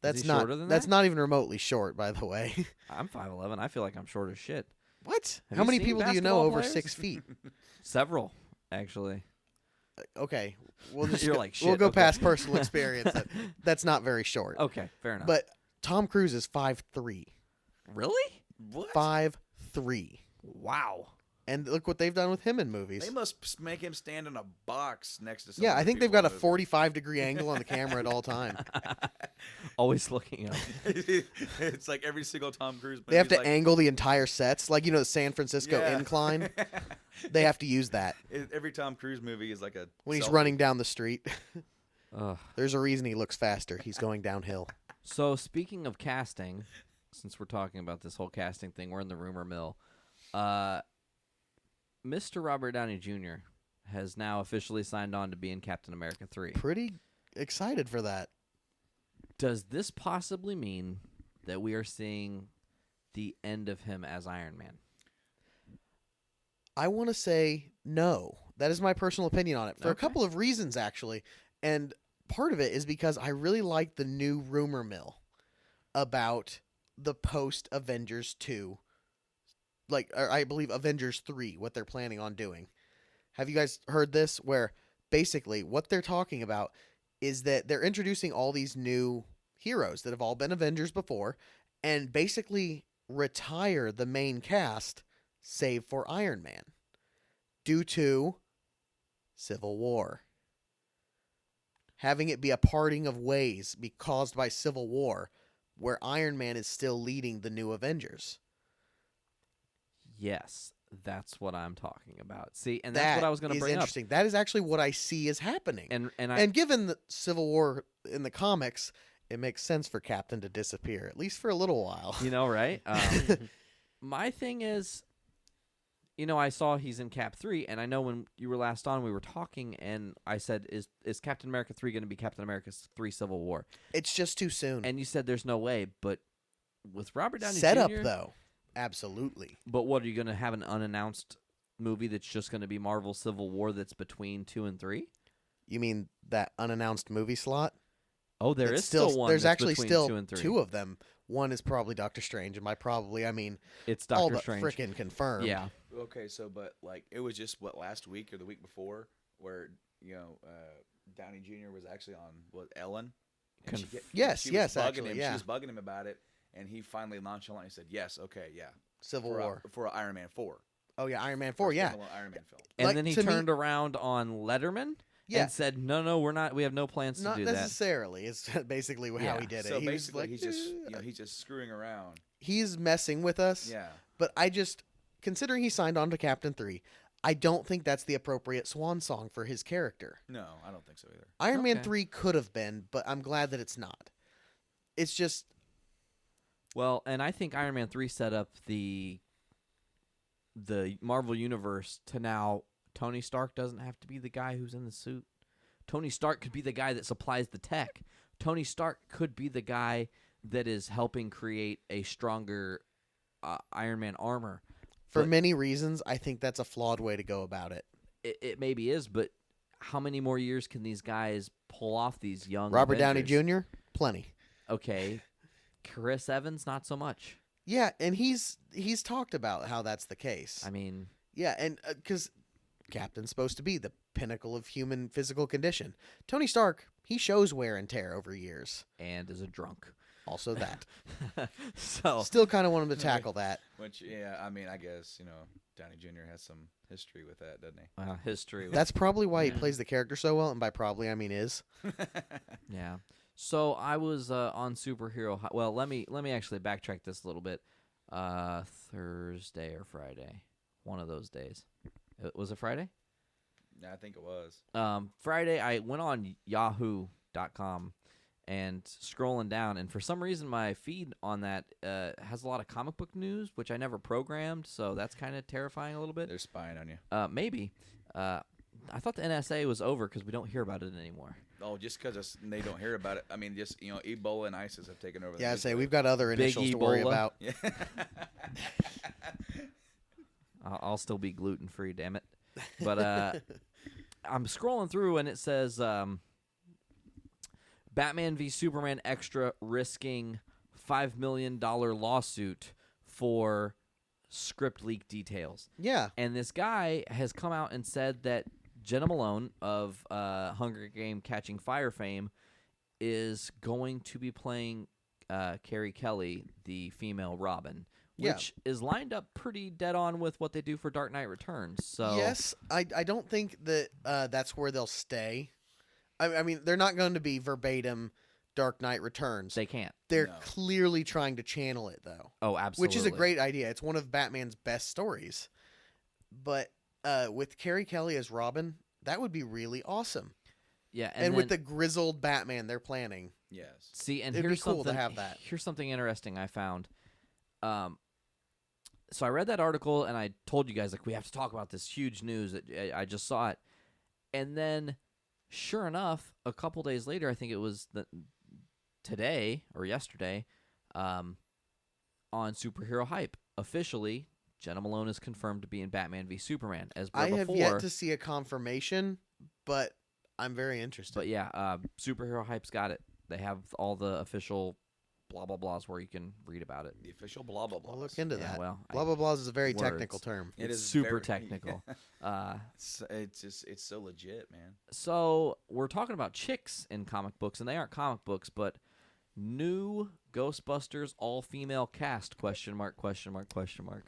That's he not shorter than that's that? not even remotely short, by the way. I'm 5'11". I feel like I'm short as shit. What? Have How you many seen people do you know basketball over players? 6 feet? Several, actually. Okay, we'll just You're like, we'll shit, go okay. past personal experience. That's not very short. Okay, fair enough. But Tom Cruise is 5'3". really? What? 5'3". 3. Wow. And look what they've done with him in movies. They must make him stand in a box next to some Yeah, other I think they've people got a in the movie. 45-degree angle on the camera at all time. Always looking up. It's like every single Tom Cruise movie. They have to like, angle the entire sets, like the San Francisco Yeah. incline. They have to use that Every Tom Cruise movie is like a when he's selfie. running down the street. Ugh. There's a reason he looks faster. He's going downhill. So speaking of casting, since we're talking about this whole casting thing, we're in the rumor mill. Mr. Robert Downey Jr. has now officially signed on to be in Captain America 3. Pretty excited for that. Does this possibly mean that we are seeing the end of him as Iron Man? I want to say no. That is my personal opinion on it for a Okay. couple of reasons, actually. And part of it is because I really like the new rumor mill about the post-Avengers 2. Or I believe Avengers 3, what they're planning on doing. Have you guys heard this? Where basically what they're talking about is that they're introducing all these new heroes that have all been Avengers before and basically retire the main cast save for Iron Man due to Civil War. Having it be a parting of ways be caused by Civil War where Iron Man is still leading the new Avengers. Yes, that's what I'm talking about. See, and that's what I was going to bring up. Interesting. That is actually what I see is happening. And Given the Civil War in the comics, it makes sense for Captain to disappear, at least for a little while. right? My thing is, I saw he's in Cap 3, and I know when you were last on, we were talking, and I said, is Captain America 3 going to be Captain America 3 Civil War? It's just too soon. And you said there's no way, but with Robert Downey Set up, Jr., though. Absolutely. But what, are you going to have an unannounced movie that's just going to be Marvel Civil War that's between 2 and 3? You mean that unannounced movie slot? Oh, there It's is still one. There's that's actually between still 2 and 3. two of them. One is probably Doctor Strange, and by probably I mean It's all Doctor but Strange. frickin' confirmed. Yeah. Okay, so but like it was just last week or the week before where Downey Jr. was actually on Ellen. And she Yes, was yes, bugging actually, him. yeah. She was bugging him about it, and he finally nonchalantly said, "Yes, okay, yeah." Civil War. For Iron Man 4. Oh yeah, Iron Man 4. For a Yeah. standalone Iron Man film. And Like, then he to me- turned around on Letterman Yeah. and said, no, we're not. We have no plans to Not do that. necessarily. It's basically how Yeah. he did it. So He was basically, like, he's just "Eh." he's just screwing around. He's messing with us. Yeah. But I just, considering he signed on to Captain 3, I don't think that's the appropriate swan song for his character. No, I don't think so either. Iron Man Okay. 3 could have been, but I'm glad that it's not. It's just, Well, and I think Iron Man 3 set up the Marvel Universe to now Tony Stark doesn't have to be the guy who's in the suit. Tony Stark could be the guy that supplies the tech. Tony Stark could be the guy that is helping create a stronger Iron Man armor. for But- many reasons, I think that's a flawed way to go about it. It maybe is, but how many more years can these guys pull off these young Robert Downey Avengers? Jr., plenty. Okay. Chris Evans, not so much. Yeah, and he's talked about how that's the case. I mean, Yeah, and because Captain's supposed to be the pinnacle of human physical condition. Tony Stark, he shows wear and tear over years. and is a drunk. Also that. So Still kind of want him to tackle that. Which, yeah, I mean, I guess Downey Jr. has some history with that, doesn't he? history. That's probably why he Yeah. plays the character so well, and by probably I mean is. Yeah. So I was on superhero. Well, let me actually backtrack this a little bit. Thursday or Friday, one of those days. Was it Friday? Yeah, I think it was. Friday, I went on Yahoo.com and scrolling down, and for some reason, my feed on that has a lot of comic book news, which I never programmed. So that's kind of terrifying a little bit. They're spying on you. Maybe. I thought the NSA was over because we don't hear about it anymore. Oh, just because they don't hear about it. I mean, just Ebola and ISIS have taken over. Yeah, I the say news. we've got other Big initials to worry Ebola. about. Yeah. I'll still be gluten free, damn it. But I'm scrolling through and it says Batman v Superman Extra risking $5 million lawsuit for script leak details. Yeah. And this guy has come out and said that Jenna Malone of Hunger Game Catching Fire fame is going to be playing Carrie Kelly, the female Robin, Yeah. which is lined up pretty dead on with what they do for Dark Knight Returns. So Yes, I don't think that that's where they'll stay. I mean, they're not going to be verbatim Dark Knight Returns. they can't. They're No. clearly trying to channel it, though. Oh, absolutely. Which is a great idea. It's one of Batman's best stories. But with Carrie Kelly as Robin, that would be really awesome. Yeah, And with the grizzled Batman they're planning. Yes. see, and it'd be here's cool to something. have that. Here's something interesting I found. So I read that article and I told you guys like we have to talk about this huge news. I just saw it, and then sure enough, a couple days later, I think it was today or yesterday, on Superhero Hype, officially, Jenna Malone is confirmed to be in Batman v Superman. As I before, have yet to see a confirmation, but I'm very interested. but yeah, Superhero Hype's got it. They have all the official blah blah blahs where you can read about it. The official blah blah blah. I'll look into Yeah, that. well, Blah blah blah is a very words. technical term. It It's is super very- technical. It's so legit, man. So we're talking about chicks in comic books, and they aren't comic books, but new Ghostbusters all-female cast? Question mark? Question mark? Question mark?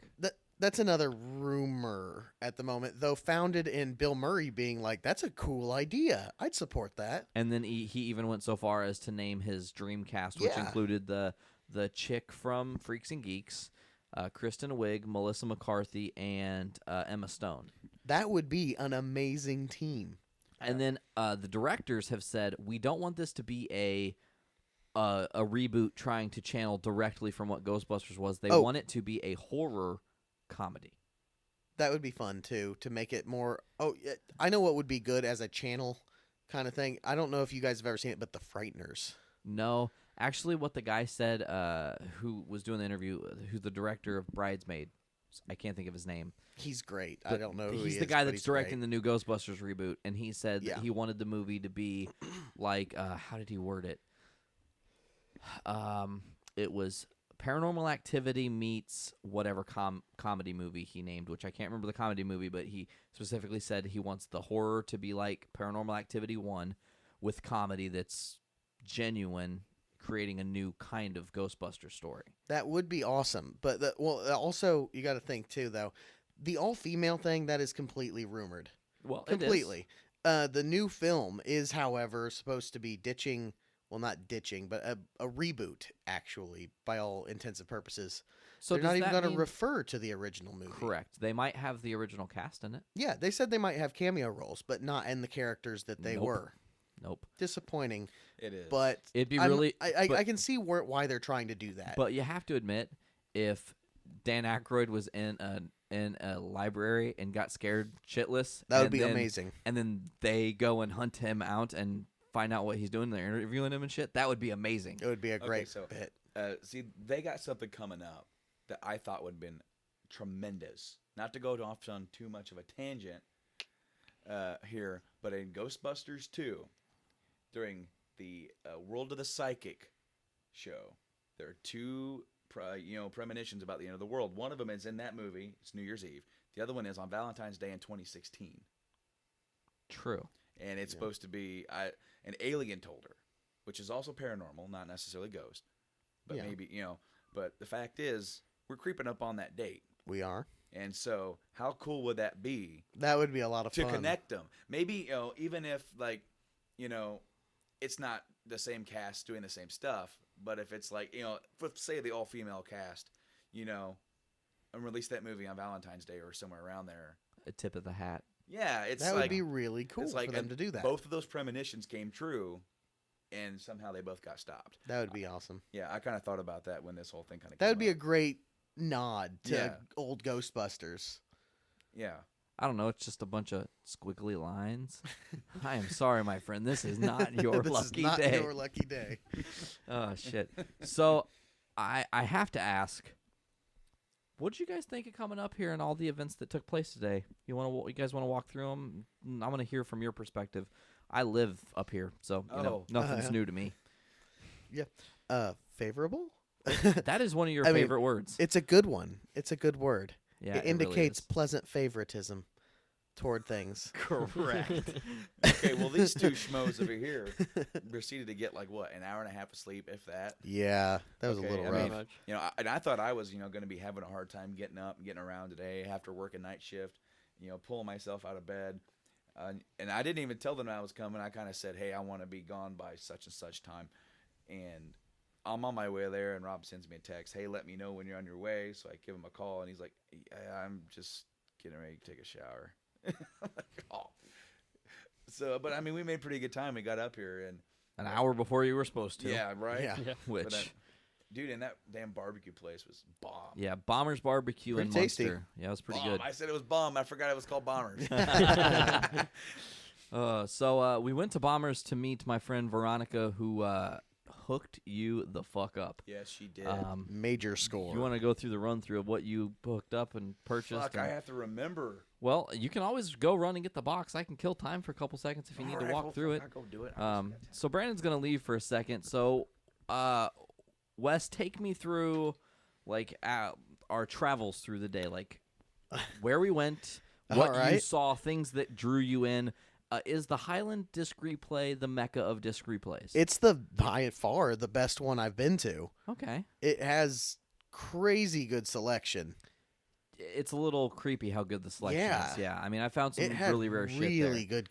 That's another rumor at the moment, though founded in Bill Murray being like, "That's a cool idea. I'd support that." And then he even went so far as to name his dream cast, which Yeah. included the chick from Freaks and Geeks, Kristen Wiig, Melissa McCarthy, and Emma Stone. That would be an amazing team. And then the directors have said, we don't want this to be a reboot trying to channel directly from what Ghostbusters was. They want it to be a horror comedy. That would be fun too, to make it more. Oh, yeah, I know what would be good as a channel kind of thing. I don't know if you guys have ever seen it, but The Frighteners. No, actually, what the guy said, who was doing the interview, who's the director of Bridesmaid, I can't think of his name. He's great. I But don't know who he's he the is, guy but that's he's directing great. the new Ghostbusters reboot, and he said Yeah. that he wanted the movie to be like, how did he word it? It was Paranormal Activity meets whatever comedy movie he named, which I can't remember the comedy movie, but he specifically said he wants the horror to be like Paranormal Activity 1 with comedy that's genuine, creating a new kind of Ghostbuster story. That would be awesome. But also you got to think too, though, the all-female thing that is completely rumored. Well, it is. Completely. The new film is, however, supposed to be ditching. Well, not ditching, but a reboot, actually, by all intents and purposes. So They're not does even that going to mean- refer to the original movie. Correct. They might have the original cast in it. Yeah, they said they might have cameo roles, but not in the characters that they Nope. were. Nope. Disappointing, It is. but It'd be I'm- really. I but- can see why they're trying to do that. But you have to admit, if Dan Aykroyd was in a library and got scared shitless, that would and be then- amazing. And then they go and hunt him out and find out what he's doing. They're interviewing him and shit. That would be amazing. It would be a great so- bit. see, they got something coming up that I thought would have been tremendous. Not to go off on too much of a tangent here, but in Ghostbusters 2, during the World of the Psychic show, there are two premonitions about the end of the world. One of them is in that movie. It's New Year's Eve. The other one is on Valentine's Day in 2016. True. And it's supposed to be an alien told her, which is also paranormal, not necessarily ghost, but Yeah. maybe But the fact is, we're creeping up on that date, We are. and so how cool would that be That would be a lot of to fun. connect them? Maybe even if it's not the same cast doing the same stuff, but if it's like for say the all female cast, and release that movie on Valentine's Day or somewhere around there. A tip of the hat. Yeah, it's That like would be really cool it's like for them and to do that. Both of those premonitions came true, and somehow they both got stopped. That would be awesome. Yeah, I kind of thought about that when this whole thing kind of. That would be a great nod to Yeah. old Ghostbusters. Yeah. I don't know. It's just a bunch of squiggly lines. I am sorry, my friend. This is not your This lucky is not day. your lucky day. Oh shit. So I have to ask, what did you guys think of coming up here and all the events that took place today? You guys want to walk through them? I want to hear from your perspective. I live up here, so nothing's new to me. Favorable? That is one of your I mean, favorite words. It's a good one. It's a good word. Yeah, it really indicates is. pleasant favoritism. toward things. Correct. Okay, well, these two schmoes over here proceeded to get like what, an hour and a half of sleep, if that. Yeah, that was Okay, a little I rough. mean, you know, and I thought I was, you know, going to be having a hard time getting up and getting around today after working night shift, you know, pulling myself out of bed. And I didn't even tell them I was coming. I kind of said, hey, I want to be gone by such and such time. And I'm on my way there, and Rob sends me a text, hey, let me know when you're on your way. So I give him a call, and he's like, yeah, I'm just getting ready to take a shower. I'm like, oh. So, but I mean, we made pretty good time. We got up here, and An hour before you were supposed to. yeah, right. Yeah. Yeah. Which, Dude, and that damn barbecue place was bomb. yeah, Bomber's Barbecue Pretty in tasty. Munster. Yeah, it was pretty Bomb. good. I said it was bomb. I forgot it was called Bombers. So we went to Bombers to meet my friend Veronica, who hooked you the fuck up. Yes, she did. Major score. You want to go through the run through of what you hooked up and purchased? Fuck, and- I have to remember. Well, you can always go run and get the box. I can kill time for a couple seconds if you need All to right, walk well, through it. I'll go do it. So Brandon's gonna leave for a second. So, Wes, take me through like our travels through the day, like where we went, what you Alright. saw, things that drew you in. Is the Highland Disc Replay the mecca of disc replays? It's by far the best one I've been to. Okay. It has crazy good selection. It's a little creepy how good the selection Yeah. is. Yeah, I mean, I found some It had really rare shit there. really good,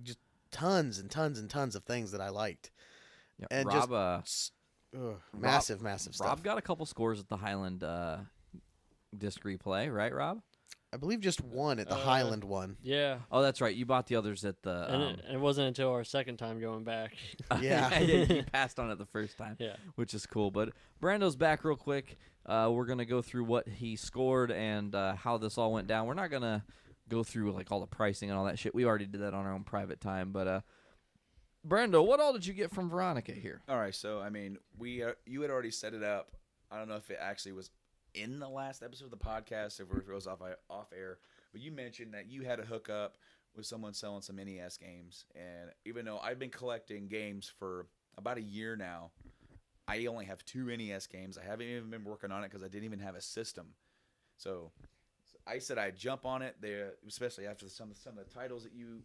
just tons and tons and tons of things that I liked. Yeah, and Rob, Massive stuff. Rob got a couple scores at the Highland Disc Replay, right, Rob? I believe just one at the Highland one. Yeah. Oh, that's right. You bought the others at the. And it wasn't until our second time going back. Yeah. you passed on it the first time. Yeah. Which is cool. But Brando's back real quick. We're gonna go through what he scored and how this all went down. We're not gonna go through like all the pricing and all that shit. We already did that on our own private time. But Brando, what all did you get from Veronica here? All right, so I mean, you had already set it up. I don't know if it actually was in the last episode of the podcast, or if it was off air. But you mentioned that you had a hookup with someone selling some NES games, and even though I've been collecting games for about a year now, I only have 2 NES games. I haven't even been working on it because I didn't even have a system. So I said I'd jump on it there, especially after some of the titles that you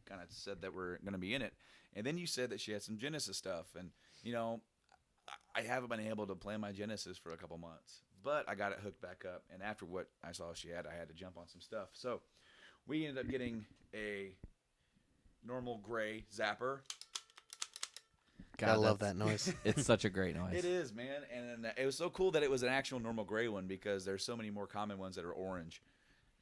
kind of said that were going to be in it. And then you said that she had some Genesis stuff, and you know, I haven't been able to play my Genesis for a couple months, but I got it hooked back up. And after what I saw she had, I had to jump on some stuff. So we ended up getting a normal gray Zapper. God, I love that noise. It's such a great noise. It is, man, and it was so cool that it was an actual normal gray one, because there's so many more common ones that are orange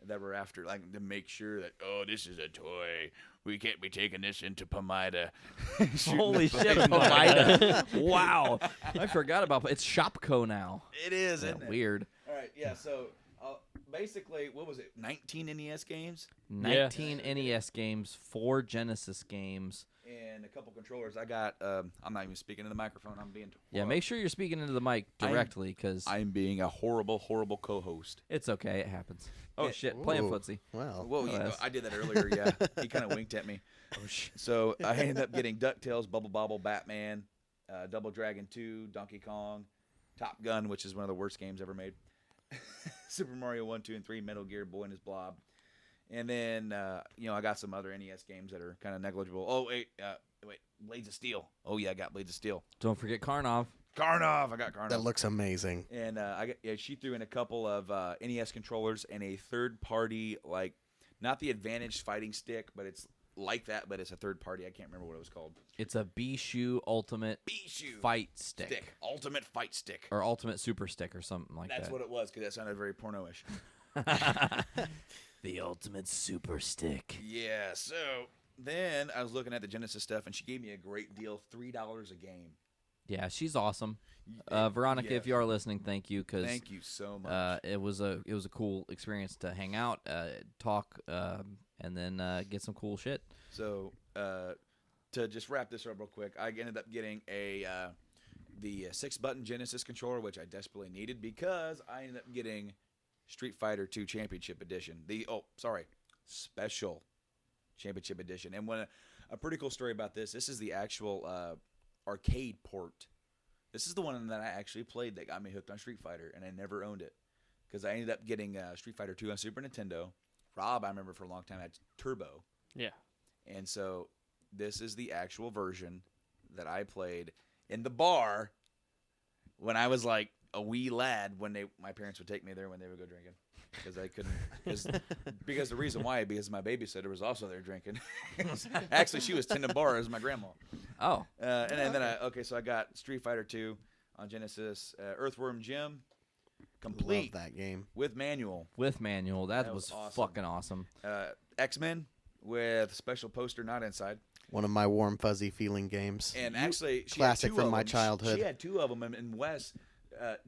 that we're after, like to make sure that, oh, this is a toy. We can't be taking this into Pomida. Holy shit, Pomida. Wow. I forgot about it's Shopco now. It is, Yeah, isn't it? weird. All right, yeah. So basically, what was it? 19 NES games 19 NES games, 4 Genesis games. and a couple controllers. I got. I'm not even speaking in the microphone. I'm being. Yeah, make sure you're speaking into the mic directly, because I'm being a horrible, horrible co-host. it's okay. It happens. Oh, Yeah. shit. Playing Ooh. footsie. Well, Whoa, yes. I did that earlier. Yeah, he kind of winked at me. So I ended up getting DuckTales, Bubble Bobble, Batman, Double Dragon 2, Donkey Kong, Top Gun, which is one of the worst games ever made, Super Mario 1, 2, and 3, Metal Gear, Boy and His Blob, and then I got some other NES games that are kind of negligible. Oh wait, Blades of Steel. Oh yeah, I got Blades of Steel. Don't forget Karnov. Karnov, I got Karnov. that looks amazing. And she threw in a couple of NES controllers and a third-party, like, not the Advantage fighting stick, but it's like that, but it's a third-party. I can't remember what it was called. It's a Bishu Ultimate Bishu Fight Stick. Ultimate Fight Stick. Or Ultimate Super Stick or something like That's that. what it was, because that sounded very porno-ish. The Ultimate Super Stick. Yeah, so then I was looking at the Genesis stuff, and she gave me a great deal, $3 a game. Yeah, she's awesome. Veronica, if Yes. you are listening, thank you, because Thank you so much. it was a cool experience to hang out, talk, and then get some cool shit. So to just wrap this up real quick, I ended up getting the 6-button Genesis controller, which I desperately needed, because I ended up getting Street Fighter 2 Championship Edition. Special Championship Edition. And a pretty cool story about this. This is the actual arcade port. This is the one that I actually played that got me hooked on Street Fighter, and I never owned it, because I ended up getting Street Fighter 2 on Super Nintendo. Rob, I remember for a long time, had Turbo. Yeah. And so this is the actual version that I played in the bar when I was like a wee lad when my parents would take me there when they would go drinking. Because I couldn't, because the reason why, because my babysitter was also there drinking. Actually, she was tending bar as my grandma. Oh. And then so I got Street Fighter 2 on Genesis, Earthworm Jim, complete Love that game. with manual. With manual. That was awesome. fucking awesome. X-Men with special poster not inside. One of my warm, fuzzy feeling games. And actually, she classic had two from of my them. childhood. She had two of them, and Wes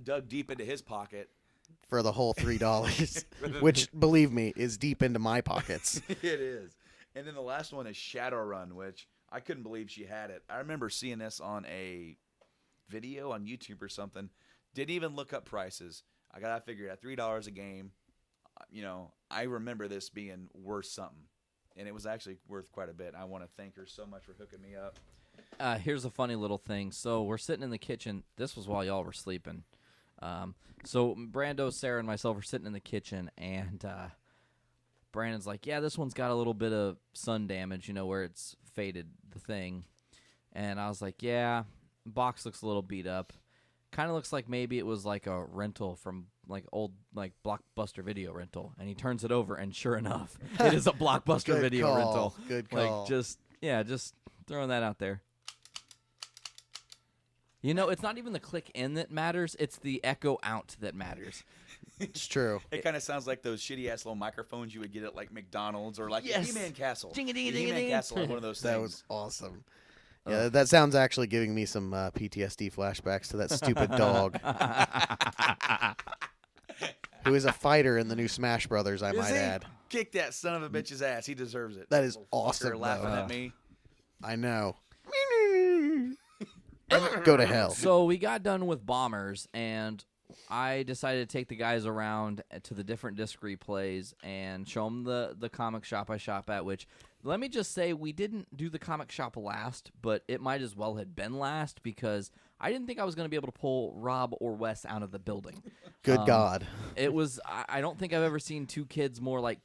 dug deep into his pocket. For the whole $3, which, believe me, is deep into my pockets. It is. And then the last one is Shadowrun, which I couldn't believe she had it. I remember seeing this on a video on YouTube or something. Didn't even look up prices. I got to figure at $3 a game. I remember this being worth something. And it was actually worth quite a bit. I want to thank her so much for hooking me up. Here's a funny little thing. So we're sitting in the kitchen. This was while y'all were sleeping. So Brando, Sarah, and myself are sitting in the kitchen, and Brandon's like, yeah, this one's got a little bit of sun damage, where it's faded, the thing. And I was like, yeah, box looks a little beat up. Kind of looks like maybe it was like a rental from like old like Blockbuster video rental. And he turns it over, and sure enough, it is a Blockbuster Good video call. rental. Good call. Like just throwing that out there. It's not even the click in that matters. It's the echo out that matters. It's true. It kind of sounds like those shitty-ass little microphones you would get at, like, McDonald's or, like, Yes. the He-Man Castle. Ding-a-ding-a-ding-a-ding. The He-Man Castle, like one of those things. That was awesome. Yeah, that sounds actually giving me some PTSD flashbacks to that stupid dog. Who is a fighter in the new Smash Brothers, I Is might he? add. Kick that son of a bitch's ass. He deserves it. That is Little awesome, fucker laughing though. at me. I know. Go to hell. So we got done with Bombers, and I decided to take the guys around to the different disc replays and show them the comic shop I shop at, which, let me just say, we didn't do the comic shop last, but it might as well have been last because I didn't think I was going to be able to pull Rob or Wes out of the building. Good God. It was, I don't think I've ever seen two kids more like,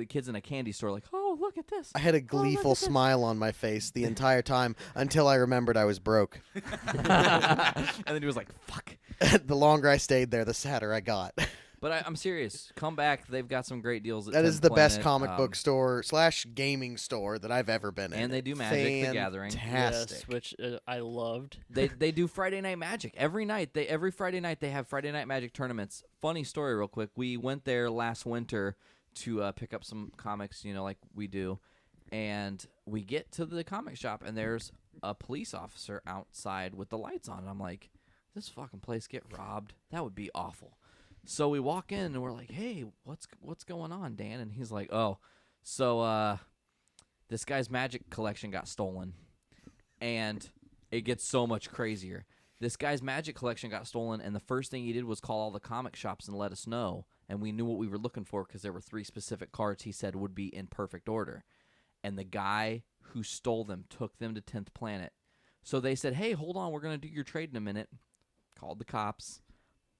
kids in a candy store, like, oh, look at this. I had a gleeful smile on my face the entire time until I remembered I was broke. And then he was like, fuck. The longer I stayed there, the sadder I got. But I'm serious. Come back. They've got some great deals. At That is 10th the best Planet. comic book store / gaming store that I've ever been in. And they do Magic the Gathering. Fantastic. Yes, which I loved. They do Friday Night Magic every night. Every Friday night they have Friday Night Magic tournaments. Funny story, real quick. We went there last winter to pick up some comics, like we do, and we get to the comic shop, and there's a police officer outside with the lights on, and I'm like, this fucking place get robbed? That would be awful. So we walk in, and we're like, hey, what's going on, Dan? And he's like, oh, so this guy's Magic collection got stolen, and it gets so much crazier. This guy's Magic collection got stolen, and the first thing he did was call all the comic shops and let us know. And we knew what we were looking for because there were 3 specific cards he said would be in perfect order. And the guy who stole them took them to 10th Planet. So they said, hey, hold on, we're going to do your trade in a minute. Called the cops.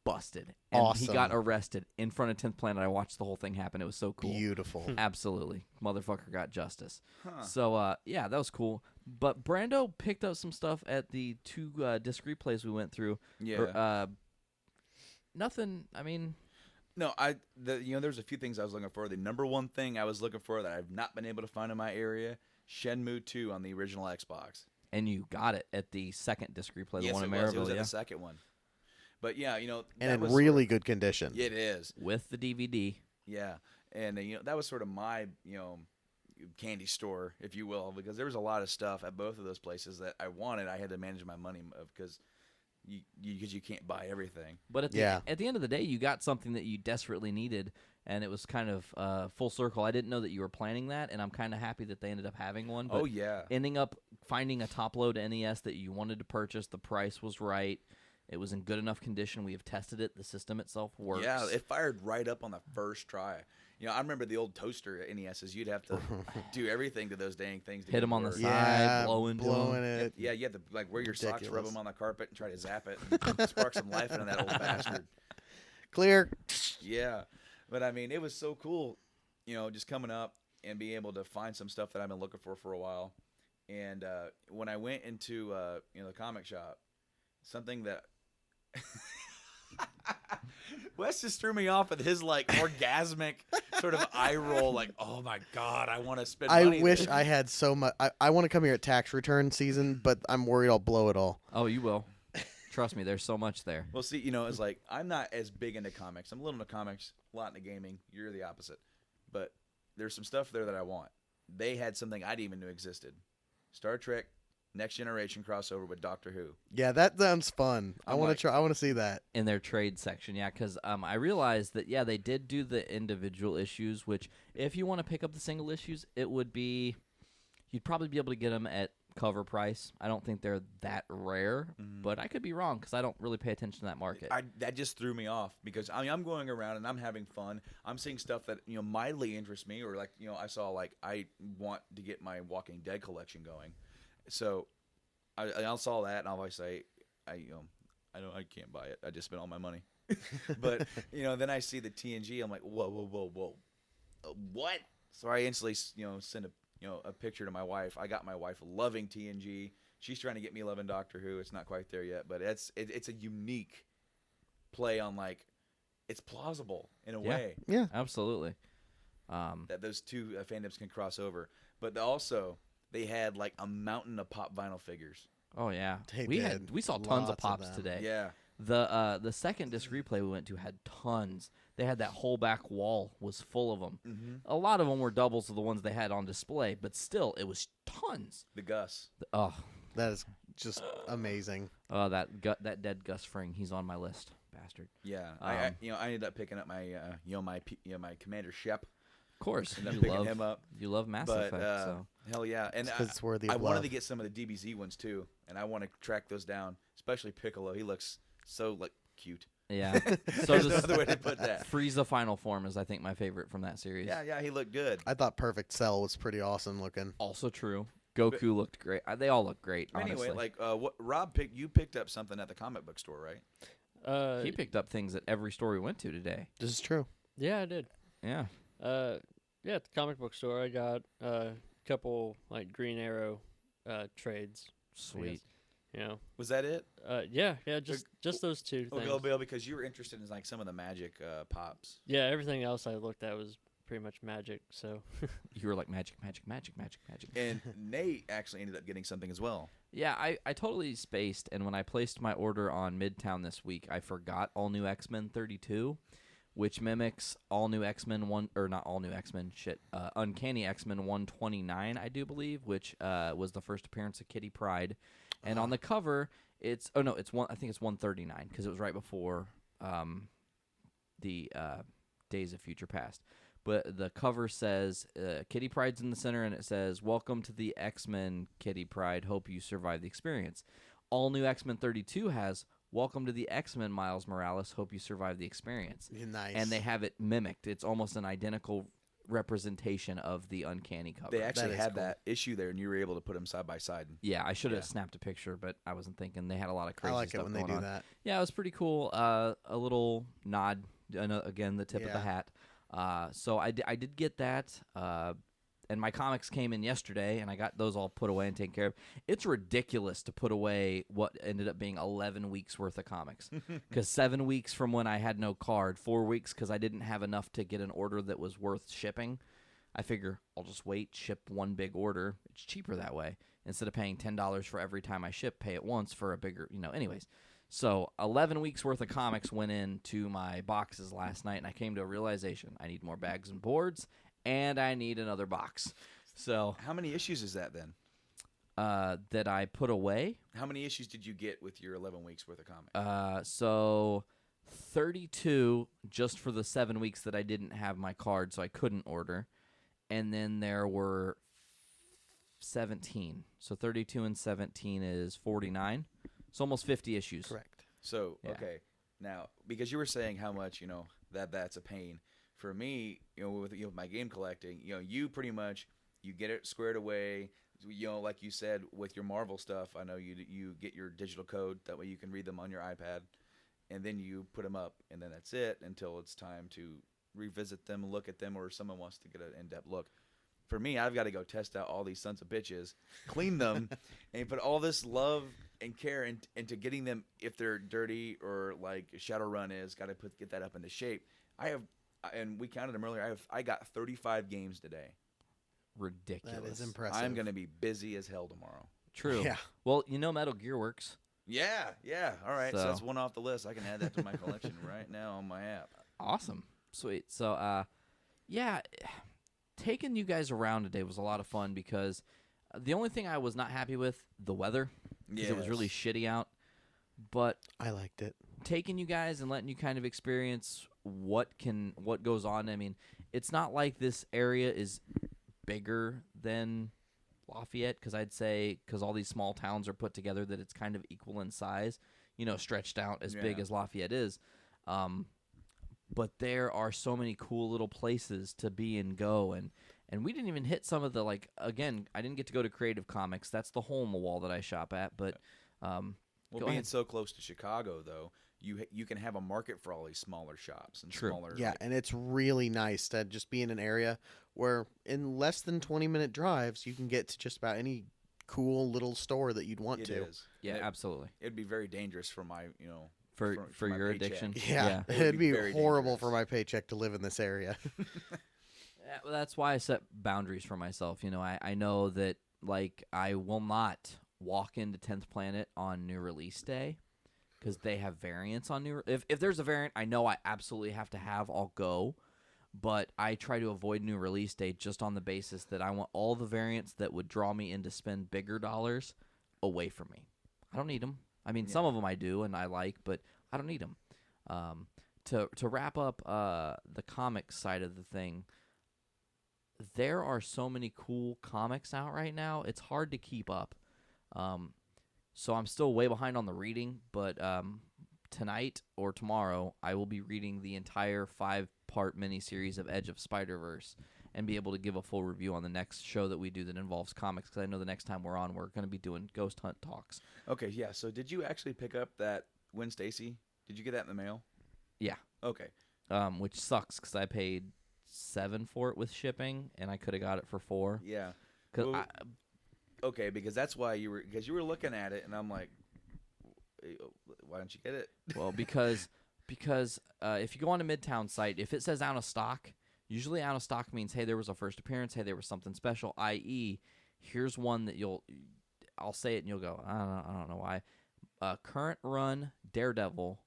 Busted. And Awesome. he got arrested in front of 10th Planet. I watched the whole thing happen. It was so cool. Beautiful. Absolutely. Motherfucker got justice. Huh. So, yeah, that was cool. But Brando picked up some stuff at the 2 disc replays we went through. Yeah. Nothing, I mean... No, there's a few things I was looking for. The number one thing I was looking for that I've not been able to find in my area, Shenmue 2 on the original Xbox. And you got it at the second disc replay, the Yes, one it in was. It Maryville, was at yeah. the second one. But yeah, And that in was really good condition. It is. With the DVD. Yeah, and that was sort of my candy store, if you will, because there was a lot of stuff at both of those places that I wanted. I had to manage my money because you can't buy everything. But at the end of the day, you got something that you desperately needed, and it was kind of full circle. I didn't know that you were planning that, and I'm kind of happy that they ended up having one. But Oh yeah, ending up finding a top-load NES that you wanted to purchase, the price was right. It was in good enough condition. We have tested it. The system itself works. yeah, it fired right up on the first try. I remember the old toaster NESs. You'd have to do everything to those dang things. To Hit get them on the work. side, Yeah, blowing it. Yeah, you had to wear your socks, rub Ridiculous. them on the carpet, and try to zap it, and spark some life into that old bastard. Clear. Yeah, but I mean, it was so cool. just coming up and being able to find some stuff that I've been looking for a while. And when I went into the comic shop, something that Wes just threw me off with his like orgasmic sort of eye roll, like, "Oh my god, I want to spend money." I wish there. I had so much. I want to come here at tax return season, but I'm worried I'll blow it all. Oh, you will. Trust me, there's so much there. Well, see, it's like I'm not as big into comics. I'm a little into comics, a lot into gaming. You're the opposite. But there's some stuff there that I want. They had something I didn't even know existed. Star Trek Next Generation crossover with Doctor Who. Yeah, that sounds fun. I I'm want to like- try. I want to see that. In their trade section, yeah, because I realized that, yeah, they did do the individual issues, which if you want to pick up the single issues, it would be, you'd probably be able to get them at cover price. I don't think they're that rare, but I could be wrong because I don't really pay attention to that market. That just threw me off because I'm going around and I'm having fun. I'm seeing stuff that mildly interests me, or like I saw like I want to get my Walking Dead collection going, so I saw that and I'll always say I can't buy it. I just spent all my money, but then I see the TNG. I'm like whoa, what? So I instantly send a picture to my wife. I got my wife loving TNG. She's trying to get me loving Doctor Who. It's not quite there yet, but it's a unique play on like it's plausible in a way Yeah. Absolutely. that those two fandoms can cross over. But also they had like a mountain of pop vinyl figures. Oh yeah, They we did. saw tons Lots of of pops them. today. Yeah, The second disc replay we went to had tons. They had that whole back wall was full of them. mm-hmm. A lot of them were doubles of the ones they had on display, but still, it was tons. The Gus. Oh, That is just amazing. that dead Gus Fring. He's on my list, bastard. Yeah, I ended up picking up my my Commander Shep. Of course, Ended up you picking love him up. you love Mass But Effect. So hell yeah, and Because it's worthy I of wanted love. to get some of the DBZ ones too, and I want to track those down, especially Piccolo. He looks so like cute. yeah. So There's no does other way to put that. Frieza Final Form is I think my favorite from that series. Yeah, he looked good. I thought Perfect Cell was pretty awesome looking. Also true. Goku looked great. They all look great. Anyway, Honestly. like what Rob picked up something at the comic book store, right? He picked up things at every store we went to today. This is true. Yeah, I did. Yeah. Yeah, at the comic book store, I got a couple like Green Arrow trades. Sweet. Was that it? Yeah, just those two things. Oh, Bill, because you were interested in like some of the magic pops. Yeah, everything else I looked at was pretty much magic. So You were like magic. And Nate actually ended up getting something as well. Yeah, I totally spaced, and when I placed my order on Midtown this week, I forgot All New X-Men 32, which mimics All New X-Men not All New X-Men, Uncanny X-Men 129, I do believe, which was the first appearance of Kitty Pryde. And on the cover, I think it's 139, because it was right before the Days of Future Past. But the cover says, Kitty Pryde's in the center, and it says, "Welcome to the X-Men, Kitty Pryde. Hope you survive the experience." All New X-Men 32 has, "Welcome to the X-Men, Miles Morales. Hope you survive the experience." Nice. And they have it mimicked. It's almost an identical representation of the Uncanny cover. They actually is had cool. that issue there, and you were able to put them side by side. Yeah, I should have Yeah. snapped a picture, but I wasn't thinking. They had a lot of I crazy like stuff it when they going do on. that. Yeah, it was pretty cool. A little nod, again, the tip of the Yeah. hat. So I did get that, and my comics came in yesterday, and I got those all put away and taken care of. It's ridiculous to put away what ended up being 11 weeks worth of comics, because 7 weeks from when I had no card, 4 weeks because I didn't have enough to get an order that was worth shipping. I figure I'll just wait, ship one big order. It's cheaper that way. Instead of paying $10 for every time I ship, pay it once for a bigger, anyways. So 11 weeks worth of comics went into my boxes last night, and I came to a realization. I need more bags and boards, and I need another box. So How many issues is that then? that I put away. How many issues did you get with your 11 weeks worth of comics? So 32 just for the 7 weeks that I didn't have my card, so I couldn't order. And then there were 17. So 32 and 17 is 49. It's almost 50 issues. Correct. So, Yeah. okay. Now, because you were saying how much, that's a pain. For me, with my game collecting, you pretty much, you get it squared away. Like you said, with your Marvel stuff, I know you get your digital code. That way you can read them on your iPad. And then you put them up, and then that's it until it's time to revisit them, look at them, or someone wants to get an in-depth look. For me, I've got to go test out all these sons of bitches, clean them, and put all this love and care into getting them, if they're dirty or like Shadowrun is, got to get that up into shape. And we counted them earlier. I got 35 games today. Ridiculous. That is impressive. I'm going to be busy as hell tomorrow. True. Yeah. Well, Metal Gear Works. Yeah. All right. So So- that's one off the list. I can add that to my collection right now on my app. Awesome. Sweet. So, yeah, taking you guys around today was a lot of fun because the only thing I was not happy with, the weather, because it was really shitty out. But I liked it. taking you guys and letting you kind of experience what goes on. I mean, it's not like this area is bigger than Lafayette, because I'd say, because all these small towns are put together, that it's kind of equal in size, stretched out as big as Lafayette is. But there are so many cool little places to be and go, and we didn't even hit some of the, like, again, I didn't get to go to Creative Comics. That's the hole in the wall that I shop at, but Well, Go being ahead. so close to Chicago, though, you can have a market for all these smaller shops and True. smaller. Yeah, and it's really nice to just be in an area where in less than 20-minute drives, you can get to just about any cool little store that you'd want It to. is. yeah, And absolutely. it'd be very dangerous for my, For my your paycheck. addiction. Yeah, It would it'd be be very horrible dangerous. for my paycheck to live in this area. Yeah, well, that's why I set boundaries for myself. I know that, like, I will not walk into 10th Planet on new release day because they have variants on new. If there's a variant I know I absolutely have to have, I'll go. But I try to avoid new release day just on the basis that I want all the variants that would draw me in to spend bigger dollars away from me. I don't need them. I mean, some of them I do and I like, but I don't need them. To wrap up the comics side of the thing, there are so many cool comics out right now. It's hard to keep up. So I'm still way behind on the reading, but tonight or tomorrow I will be reading the entire 5-part miniseries of Edge of Spider-Verse and be able to give a full review on the next show that we do that involves comics, because I know the next time we're on, we're going to be doing Ghost Hunt talks. Okay, yeah. So did you actually pick up that Gwen Stacy? Did you get that in the mail? Yeah. Okay. Which sucks because I paid $7 for it with shipping, and I could have got it for $4. Yeah. 'Cause Well, okay, because that's why you were looking at it, and I'm like, why don't you get it? Well, because if you go on a Midtown site, if it says out of stock, usually out of stock means, hey, there was a first appearance, hey, there was something special, i.e., here's one that I'll say it and you'll go, I don't know why. Current run Daredevil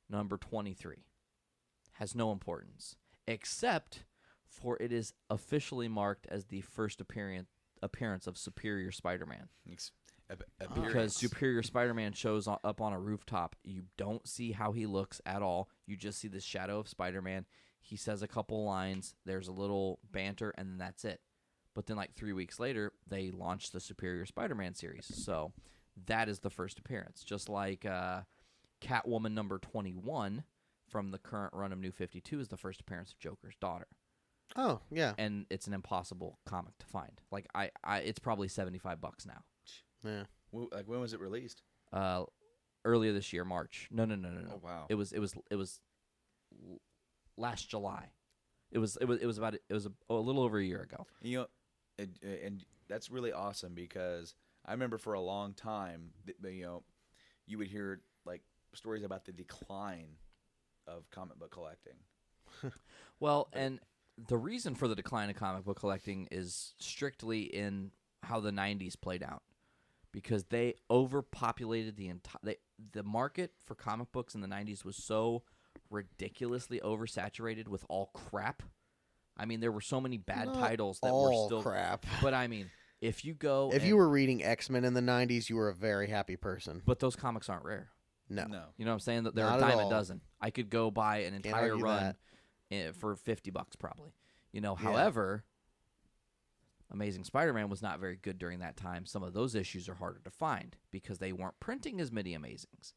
number 23 has no importance, except for it is officially marked as the first appearance of Superior Spider-Man. Because Superior Spider-Man shows up on a rooftop. You don't see how he looks at all. You just see the shadow of Spider-Man. He says a couple lines. There's a little banter, and then that's it. But then, like 3 weeks later, they launched the Superior Spider-Man series. So that is the first appearance. Just like Catwoman number 21 from the current run of New 52 is the first appearance of Joker's daughter. Oh, yeah. And it's an impossible comic to find. Like it's probably $75 now. Yeah. Like, when was it released? Earlier this year, March. No. Oh, wow. It was last July. It was a little over a year ago. And that's really awesome, because I remember for a long time, you would hear like stories about the decline of comic book collecting. Well, and the reason for the decline of comic book collecting is strictly in how the 90s played out, because they overpopulated the market for comic books in the 90s was so ridiculously oversaturated with all crap. I mean, there were so many bad Not titles that all were still crap. But I mean, if you go If you were reading X-Men in the 90s, you were a very happy person. but those comics aren't rare. No. No. You know what I'm saying? That they're Not a at dime a all. dozen. I could go buy an Can't entire argue run for $50 probably. Yeah. However, Amazing Spider-Man was not very good during that time. Some of those issues are harder to find because they weren't printing as many Amazings.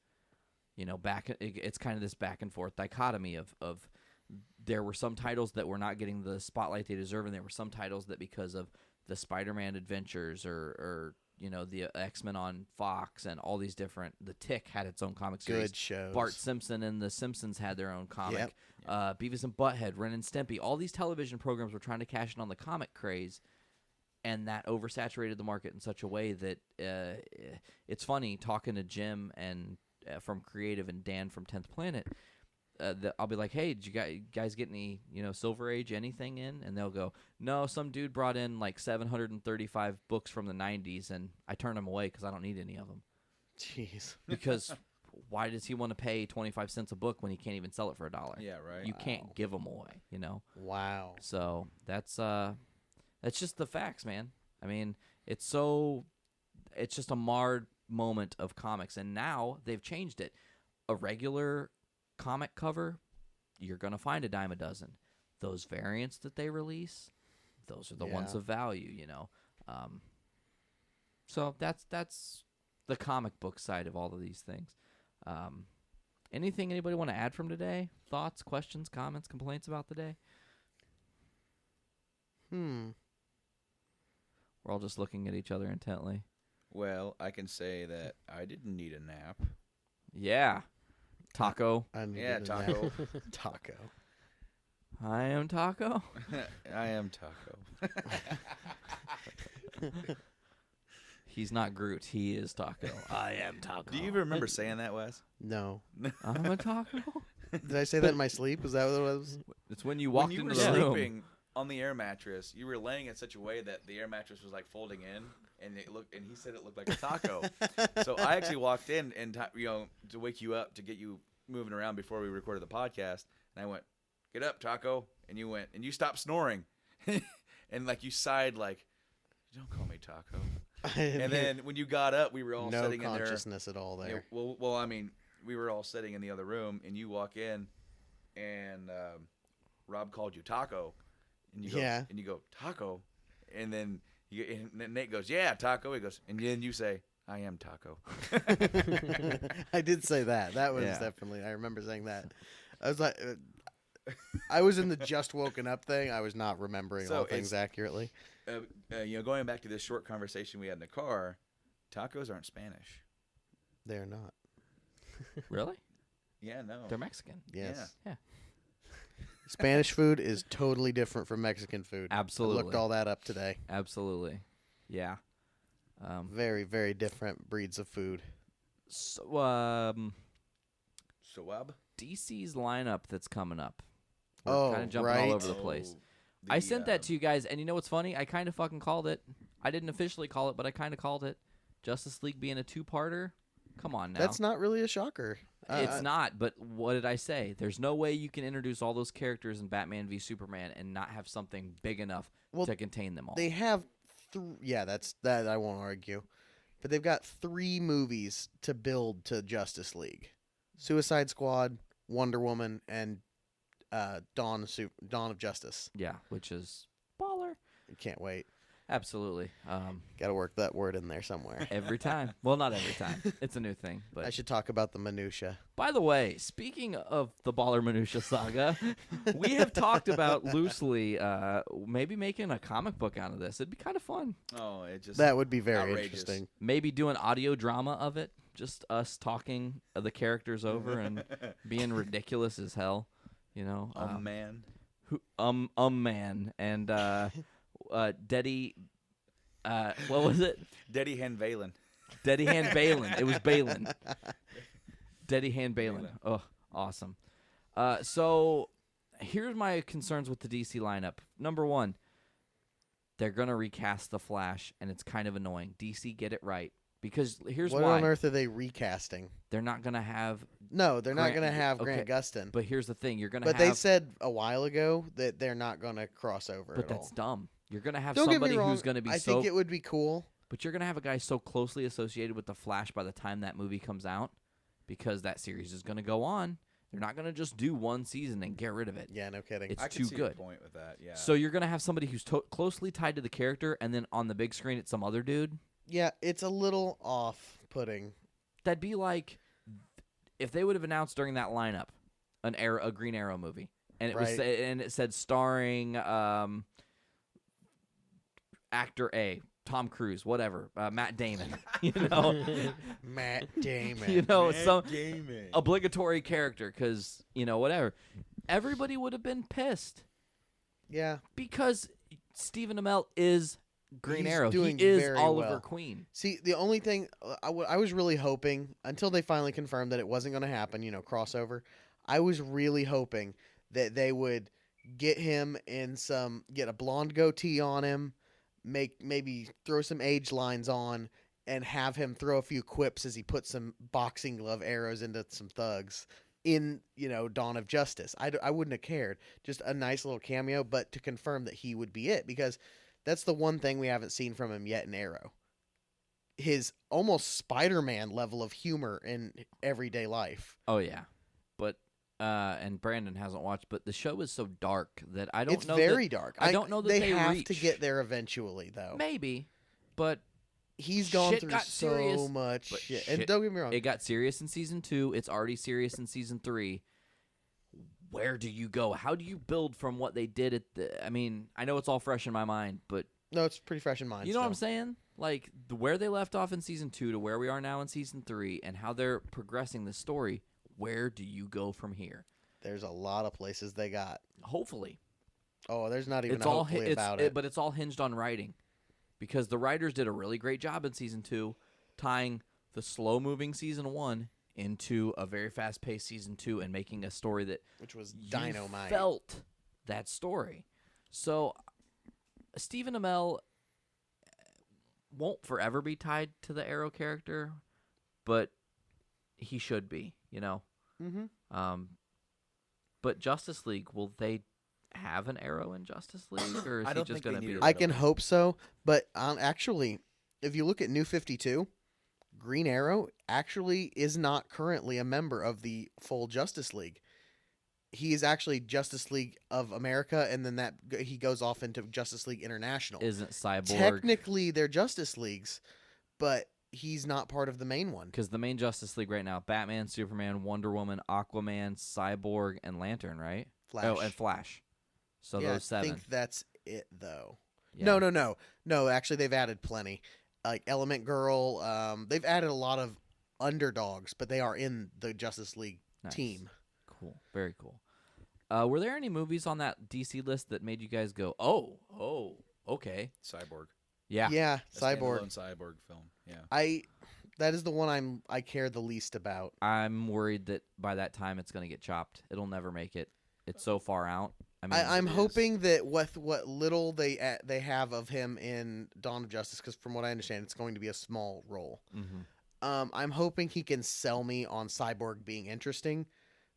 It's kind of this back and forth dichotomy of there were some titles that were not getting the spotlight they deserve, and there were some titles that, because of the Spider-Man adventures or the X-Men on Fox and all these different. The Tick had its own comic series. Good shows. Bart Simpson and the Simpsons had their own comic. Yep. Beavis and Butthead, Ren and Stimpy. All these television programs were trying to cash in on the comic craze, and that oversaturated the market in such a way that it's funny talking to Jim and from Creative and Dan from 10th Planet. I'll be like, hey, did you guys get any, Silver Age anything in? And they'll go, no, some dude brought in like 735 books from the 90s, and I turned them away because I don't need any of them. Jeez. Because why does he want to pay 25 cents a book when he can't even sell it for $1? Yeah, right. You can't give them away, Wow. So that's just the facts, man. I mean, it's just a marred moment of comics, and now they've changed it. A regular comic cover, you're going to find a dime a dozen. Those variants that they release, those are the ones of value, So that's the comic book side of all of these things. Anything anybody want to add from today? Thoughts, questions, comments, complaints about the day? Hmm. We're all just looking at each other intently. Well, I can say that I didn't need a nap. Yeah. Taco. Yeah, Taco. Taco. I am Taco. I am Taco. He's not Groot. He is Taco. I am Taco. Do you even remember saying that, Wes? No. I'm a Taco? Did I say that in my sleep? Was that what it was? It's when you walked When you into were the room. sleeping on the air mattress, you were laying in such a way that the air mattress was like folding in, and he said it looked like a taco. So I actually walked in and to wake you up, to get you moving around before we recorded the podcast, and I went, "Get up, Taco," and you went, and you stopped snoring, and like you sighed, like, "Don't call me Taco." And then when you got up, we were all sitting in there. No consciousness at all there. Yeah, well, I mean, we were all sitting in the other room, and you walk in, and Rob called you Taco, and you go, and you go, Taco, and then Nate goes, "Yeah, Taco." He goes, and then you say, "I am Taco." I did say that. That was definitely. I remember saying that. I was like, I was in the just woken up thing. I was not remembering all things accurately. Going back to this short conversation we had in the car, tacos aren't Spanish. They're not. Really? Yeah, no. They're Mexican. Yes. Yeah. Spanish food is totally different from Mexican food. Absolutely. I looked all that up today. Absolutely. Yeah. Very, very different breeds of food. So, Soab? DC's lineup that's coming up. Oh, We're kind of jumping all over the place. I sent that to you guys, and you know what's funny? I kind of fucking called it. I didn't officially call it, but I kind of called it. Justice League being a two-parter? Come on now. That's not really a shocker. It's not, but what did I say? There's no way you can introduce all those characters in Batman v Superman and not have something big enough to contain them all. They have that I won't argue. But they've got 3 movies to build to Justice League. Suicide Squad, Wonder Woman, and Dawn of Justice. Yeah, which is baller. Can't wait. Absolutely. Got to work that word in there somewhere. Every time. Well, not every time. It's a new thing. But I should talk about the minutia. by the way, speaking of the Baller Minutia Saga, we have talked about loosely maybe making a comic book out of this. It'd be kind of fun. Oh, that would be very outrageous. interesting. Maybe do an audio drama of it. Just us talking the characters over and being ridiculous as hell. Man. Man. And Deddy, what was it? Deddy Hand Valen. Deddy Hand Balin. It was Balin. Deddy Hand Balin. Oh, awesome. So here's my concerns with the DC lineup. Number 1, they're going to recast The Flash, and it's kind of annoying. DC, get it right. Because here's why. What on earth are they recasting? They're not going to have... No, they're not going to have Grant Gustin. But here's the thing. You're going to have... But they said a while ago that they're not going to cross over at all. But that's dumb. You're going to have Don't somebody get me wrong, who's going to be I think it would be cool. But you're going to have a guy so closely associated with The Flash by the time that movie comes out, because that series is going to go on. They're not going to just do one season and get rid of it. Yeah, no kidding. It's I too can see good. your point with that, yeah. So you're going to have somebody who's closely tied to the character, and then on the big screen it's some other dude. Yeah, it's a little off-putting. That'd be like if they would have announced during that lineup a Green Arrow movie, and it said starring actor A, Tom Cruise, whatever, Matt Damon, you know, Matt Damon. you know, some Gaming. obligatory character, because whatever, everybody would have been pissed Yeah. because Stephen Amell is Green He's Arrow. He doing is very Oliver well. Queen. See, the only thing I was really hoping, until they finally confirmed that it wasn't going to happen, crossover, I was really hoping that they would get him in get a blonde goatee on him, maybe throw some age lines on, and have him throw a few quips as he puts some boxing glove arrows into some thugs in, Dawn of Justice. I wouldn't have cared. Just a nice little cameo, but to confirm that he would be it, because that's the one thing we haven't seen from him yet in Arrow. His almost Spider-Man level of humor in everyday life. Oh yeah, but and Brandon hasn't watched, but the show is so dark that I don't It's know. very dark. I don't know that they they have reach. to get there eventually, though. Maybe, but He's gone shit through got so serious, much but shit. shit- And don't get me wrong. it got serious in season 2. It's already serious in season 3. Where do you go? How do you build from what they did at the? I mean, I know it's all fresh in my mind, but No, it's pretty fresh in mind. you know what I'm saying? Like where they left off in season 2 to where we are now in season 3, and how they're progressing the story. Where do you go from here? There's a lot of places they got. Hopefully, Oh, there's not even it's a all hopefully it's, about it. but it's all hinged on writing, because the writers did a really great job in season 2, tying the slow-moving season 1 into a very fast-paced season 2, and making a story that Which was you dynamite. felt that story. So Stephen Amell won't forever be tied to the Arrow character, but he should be, Mm-hmm. But Justice League, will they have an Arrow in Justice League, or is I he don't just think they going to need be? it. I can hope so, but actually, if you look at New 52, Green Arrow actually is not currently a member of the full Justice League. He is actually Justice League of America, and then he goes off into Justice League International. Isn't Cyborg? Technically, they're Justice Leagues, but he's not part of the main one. Because the main Justice League right now: Batman, Superman, Wonder Woman, Aquaman, Cyborg, and Lantern, right? Flash. Oh, and Flash. So yeah, those 7. I think that's it, though. Yeah. No. Actually, they've added plenty. Like Element Girl. They've added a lot of underdogs, but they are in the Justice League Nice. team. Cool. Very cool. Were there any movies on that DC list that made you guys go, oh, okay? Cyborg. Yeah. Yeah, A Cyborg. standalone Cyborg film. Yeah. That is the one I care the least about. I'm worried that by that time it's going to get chopped. It'll never make it. It's so far out. I mean, I'm it is. hoping that with what little they have of him in Dawn of Justice, because from what I understand, it's going to be a small role. mhm. I'm hoping he can sell me on Cyborg being interesting,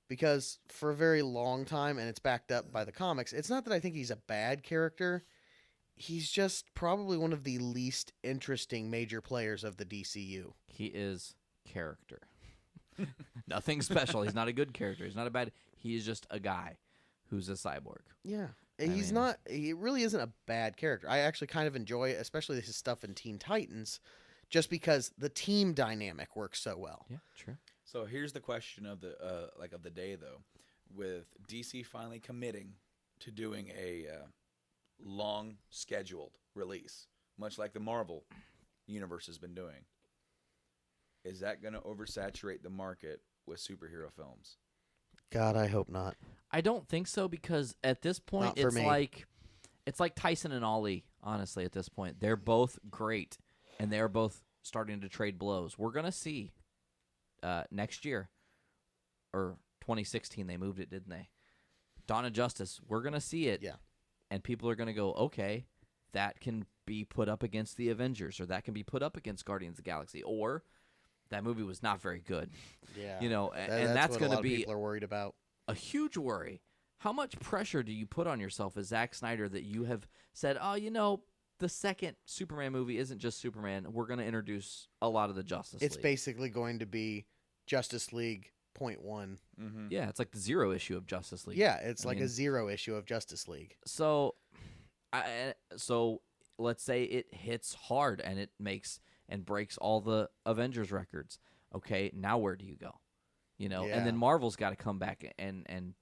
because for a very long time, and it's backed up by the comics, it's not that I think he's a bad character. He's just probably one of the least interesting major players of the DCU. He is character. Nothing special. He's not a good character. He's not a bad. He is just a guy who's a cyborg. Yeah. I He's mean- not. He really isn't a bad character. I actually kind of enjoy, especially his stuff in Teen Titans, just because the team dynamic works so well. Yeah, true. So here's the question of the of the day, though, with DC finally committing to doing a long scheduled release, much like the Marvel universe has been doing. Is that going to oversaturate the market with superhero films? God, I hope not. I don't think so, because at this point Not for it's me. like Tyson and Ollie. Honestly, at this point, they're both great, and they're both starting to trade blows. We're gonna see next year, or 2016. They moved it, didn't they? Dawn of Justice. We're gonna see it. Yeah. And people are gonna go, okay, that can be put up against the Avengers, or that can be put up against Guardians of the Galaxy, or that movie was not very good. Yeah. And that's what going a to lot be of people are worried about. a huge worry. How much pressure do you put on yourself as Zack Snyder that you have said, the second Superman movie isn't just Superman. We're going to introduce a lot of the Justice It's League. basically going to be Justice League .1. Mm-hmm. Yeah, it's like the 0 issue of Justice League. Yeah, it's I like mean- a 0 issue of Justice League. So let's say it hits hard and it makes and breaks all the Avengers records. Okay, now where do you go? Yeah. And then Marvel's got to come back and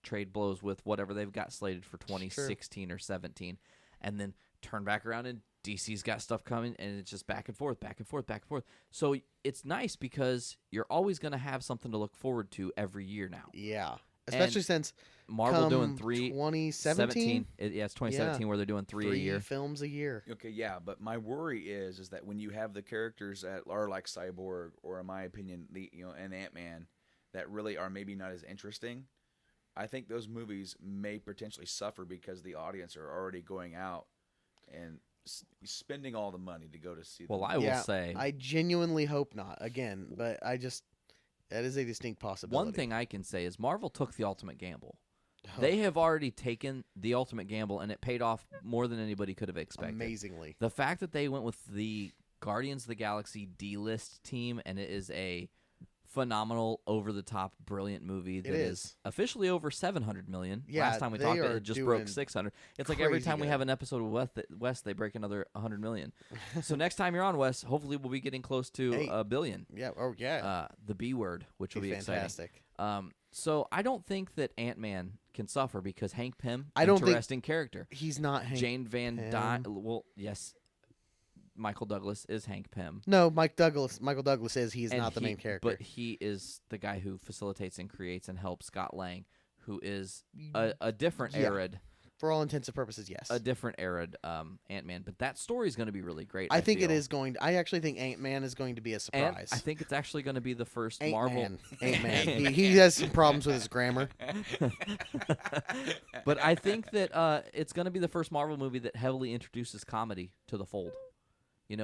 trade blows with whatever they've got slated for 2016 or 17, and then turn back around and DC's got stuff coming, and it's just back and forth, back and forth, back and forth. So it's nice because you're always going to have something to look forward to every year now. Yeah. Especially since Marvel doing 2017. 2017. It's 2017 where they're doing 3 a year. Films a year. Okay, yeah, but my worry is that when you have the characters that are like Cyborg, or in my opinion, and Ant-Man, that really are maybe not as interesting, I think those movies may potentially suffer because the audience are already going out and spending all the money to go to see them. Well, I will say, I genuinely hope not. Again, but that is a distinct possibility. one thing I can say is Marvel took the ultimate gamble. They have already taken the ultimate gamble, and it paid off more than anybody could have expected. Amazingly. The fact that they went with the Guardians of the Galaxy D-list team, and it is a phenomenal, over-the-top, brilliant movie that is officially over 700 million. Yeah, last time we talked, it just broke 600. It's like every time we have an episode of West, they break another 100 million. So next time you're on West, hopefully we'll be getting close to a billion. Yeah. Oh, yeah. The B word, which will be fantastic. exciting. So I don't think that Ant-Man can suffer because Hank Pym, interesting character. He's not Hank Jane Van Pym. Dyne. Well, yes, Michael Douglas is Hank Pym. No, Michael Douglas is. He's not the main character. But he is the guy who facilitates and creates and helps Scott Lang, who is a different arid. For all intents and purposes, yes. A different arid Ant-Man. But that story is going to be really great. I think it is going to. I actually think Ant-Man is going to be a surprise. I think it's actually going to be the first Marvel. Ant-Man. He has some problems with his grammar. But I think that it's going to be the first Marvel movie that heavily introduces comedy to the fold.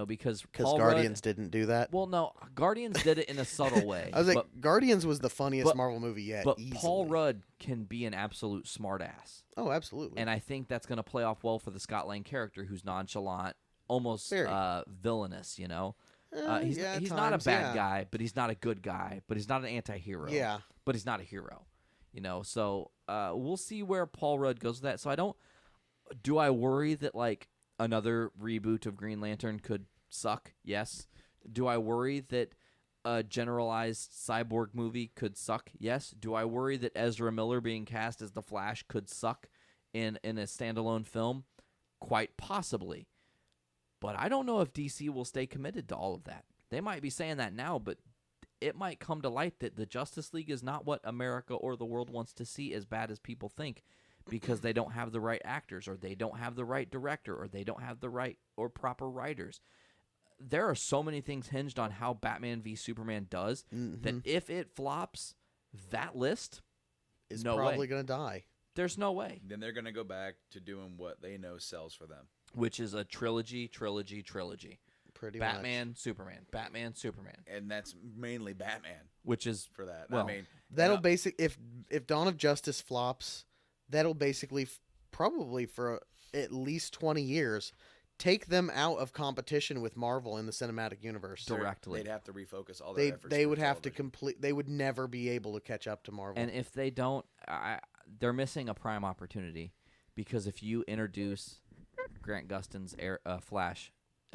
Because Guardians didn't do that. Well, no, Guardians did it in a subtle way. I was like, Guardians was the funniest Marvel movie yet. But easily. Paul Rudd can be an absolute smartass. Oh, absolutely. And I think that's going to play off well for the Scott Lang character, who's nonchalant, almost villainous. He's not a bad guy, but he's not a good guy, but he's not an anti-hero. Yeah, but he's not a hero. So we'll see where Paul Rudd goes with that. So do I worry that like another reboot of Green Lantern could suck? Yes. Do I worry that a generalized cyborg movie could suck? Yes. Do I worry that Ezra Miller being cast as the Flash could suck in a standalone film? Quite possibly. But I don't know if DC will stay committed to all of that. They might be saying that now, but it might come to light that the Justice League is not what America or the world wants to see, as bad as people think, because they don't have the right actors, or they don't have the right director, or they don't have the right or proper writers. There are so many things hinged on how Batman v Superman does that if it flops, that list is probably going to die. There's no way. Then they're going to go back to doing what they know sells for them, which is a trilogy. Pretty Batman, much. Batman, Superman. And that's mainly Batman. Which is for that. Well, I mean, that'll if Dawn of Justice flops, that'll basically probably for at least 20 years take them out of competition with Marvel in the cinematic universe directly. They'd have to refocus all their efforts. They would have to they would never be able to catch up to Marvel. And if they don't, they're missing a prime opportunity, because if you introduce Grant Gustin's Flash,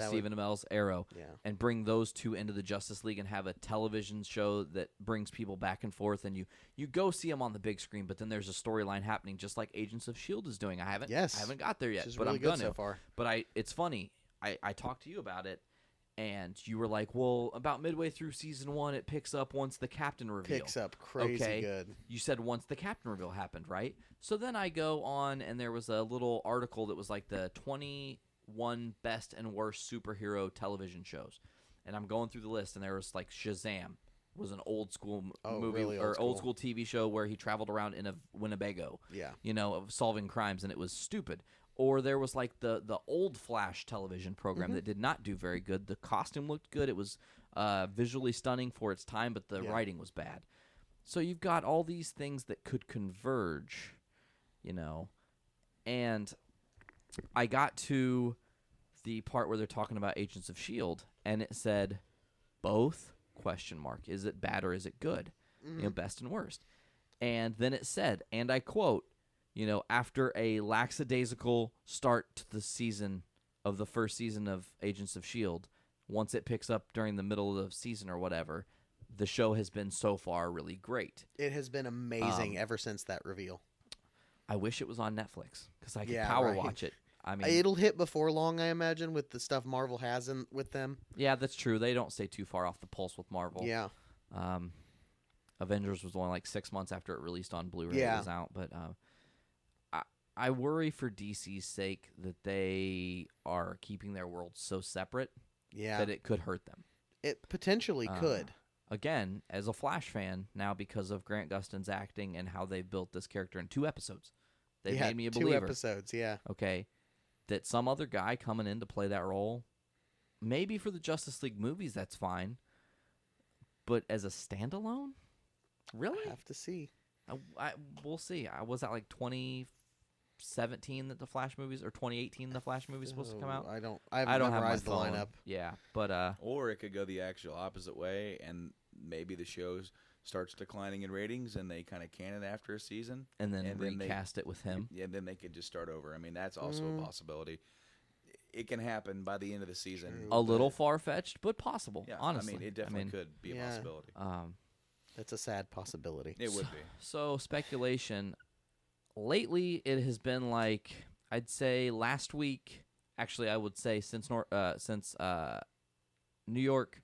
Stephen Amell's Arrow, and bring those two into the Justice League and have a television show that brings people back and forth, and you go see them on the big screen, but then there's a storyline happening just like Agents of S.H.I.E.L.D. is doing. I haven't got there yet, but really I'm gonna. So far. But it's funny. I talked to you about it, and you were like, well, about midway through season 1, it picks up once the Captain reveal. Picks up crazy good. You said once the Captain reveal happened, right? So then I go on, and there was a little article that was like the 21 best and worst superhero television shows, and I'm going through the list, and there was like Shazam was an old school movie really or old school TV show where he traveled around in a Winnebago, of solving crimes, and it was stupid. Or there was like the old Flash television program that did not do very good. The costume looked good. It was visually stunning for its time, but the writing was bad. So you've got all these things that could converge, and I got to the part where they're talking about Agents of S.H.I.E.L.D., and it said both ? Is it bad or is it good? Best and worst. And then it said, and I quote, after a lackadaisical start to the season of the first season of Agents of S.H.I.E.L.D., once it picks up during the middle of the season or whatever, the show has been so far really great. It has been amazing ever since that reveal. I wish it was on Netflix because I could watch it. I mean, It'll hit before long, I imagine, with the stuff Marvel has with them. yeah, that's true. They don't stay too far off the pulse with Marvel. Yeah. Avengers was only like 6 months after it released on Blu-ray. Yeah. It was out, but I worry for DC's sake that they are keeping their worlds so separate that it could hurt them. It potentially could. Again, as a Flash fan, now because of Grant Gustin's acting and how they've built this character in 2 episodes, they've made me a believer. 2 episodes, yeah. Okay, that some other guy coming in to play that role, maybe for the Justice League movies, that's fine. But as a standalone, really? I have to see. We'll see. Was that like 2017 that the Flash movies, or 2018 the Flash movies supposed to come out? I haven't memorized the lineup. Yeah, but or it could go the actual opposite way, and maybe the show starts declining in ratings, and they kind of can it after a season, and then recast it with him. Yeah, then they could just start over. I mean, that's also a possibility. It can happen by the end of the season. A little far-fetched, but possible. Yeah, honestly, I mean, it definitely could be a possibility. That's a sad possibility. It would be. So speculation. Lately, it has been like, I'd say last week. Actually, I would say since New York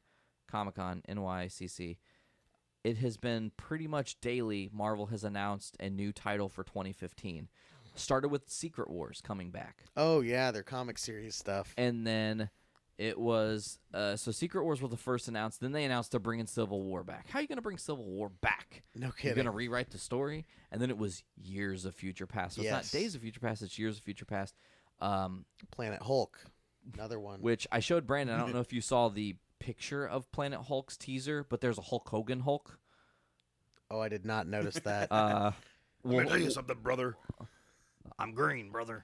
Comic-Con, NYCC, it has been pretty much daily. Marvel has announced a new title for 2015. Started with Secret Wars coming back. Oh, yeah, their comic series stuff. And then it was, so Secret Wars was the first announced. Then they announced they're bringing Civil War back. How are you going to bring Civil War back? No kidding. You're going to rewrite the story? And then it was Years of Future Past. So it's not Days of Future Past, it's Years of Future Past. Planet Hulk, another one. Which I showed Brandon. I don't know if you saw the picture of Planet Hulk's teaser, but there's a Hulk Hogan Hulk. Oh, I did not notice that. Let me tell you something, brother. I'm green, brother.